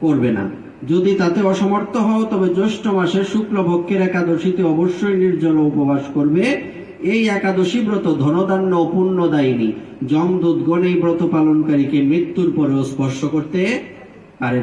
করবে না। যদি তাতে অসমর্থ হও তবে জ্যৈষ্ঠ মাসের শুক্লপক্ষের একাদশীতে অবশ্যই নির্জল উপবাস করবে। এই একাদশী ব্রত ধনধান্য ও পুণ্যদায়িনী। যমদূতগণ এই ব্রত পালনকারীকে মৃত্যুর পরেও স্পর্শ করতে পারে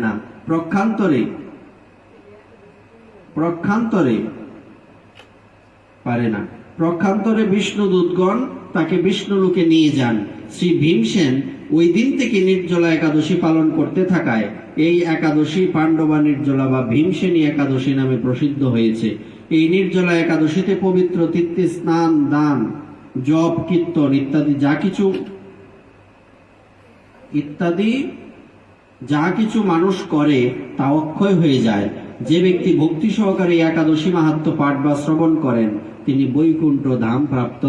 না। প্রক্ষান্তরে বিষ্ণুদূতগণ তাকে বিষ্ণুলোকে নিয়ে যান। শ্রী ভীমসেন ওই দিন থেকে নির্জলা একাদশী পালন করতে থাকায় এই একাদশী পাণ্ডবা নির্জলা বা ভীমসেনী একাদশী নামে প্রসিদ্ধ হয়েছে। এই নির্জলা একাদশীতে পবিত্র তীর্থে স্নান, দান, জপ, কীর্তন ইত্যাদি যা কিছু মানুষ করে তা অক্ষয় হয়ে যায়। যে ব্যক্তি ভক্তি সহকারে একাদশী মাহাত্ম্য পাঠ বা শ্রবণ করেন তিনি বৈকুণ্ঠ ধাম প্রাপ্ত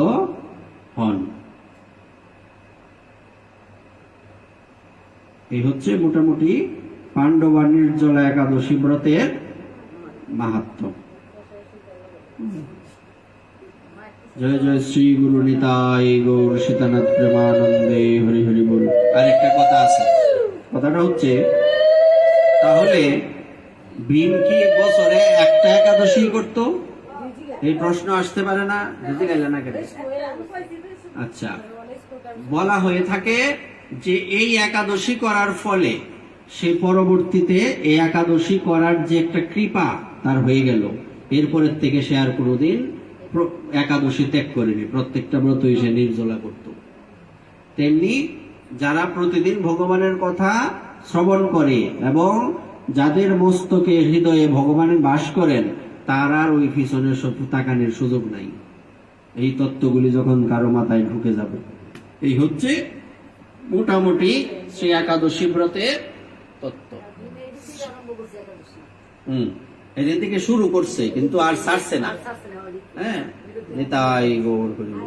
হন। এই হচ্ছে মোটামুটি পাণ্ডবা নির্জলা একাদশী ব্রতের মাহাত্ম্য। জয় জয় শ্রী গুরু নিতাই গৌর সীতানাথ প্রেমানন্দে হরি হরি বল। আরেকটা কথা আছে, কথাটা হচ্ছে তাহলে ভীম কি বছরে একটা একাদশী করতো? এই প্রশ্ন আসতে পারে না? বুঝতে গেলে না কেন? আচ্ছা, বলা হয়ে থাকে যে এই একাদশী করার ফলে সে পরবর্তীতে এই একাদশী করার যে একটা কৃপা তার হয়ে গেল, এরপরের থেকে সে আর কোনোদিন একাদশী ত্যাগ করেনি, প্রত্যেকটা ব্রতই সে নির্জলা করত। তেমনি যারা প্রতিদিন ভগবানের কথা শ্রবণ করে এবং যাদের মস্তকে হৃদয়ে ভগবানের বাস করেন তার আর ওই পিছনের সব তাকানোর সুযোগ নাই। এই তত্ত্বগুলি যখন কারো মাথায় ঢুকে যাবে, এই হচ্ছে মোটামুটি শ্রী একাদশী ব্রতের তত্ত্ব। এদের থেকে শুরু করছে কিন্তু আর ছাড়ছে না। হ্যাঁ, নিতাই গৌর হরি।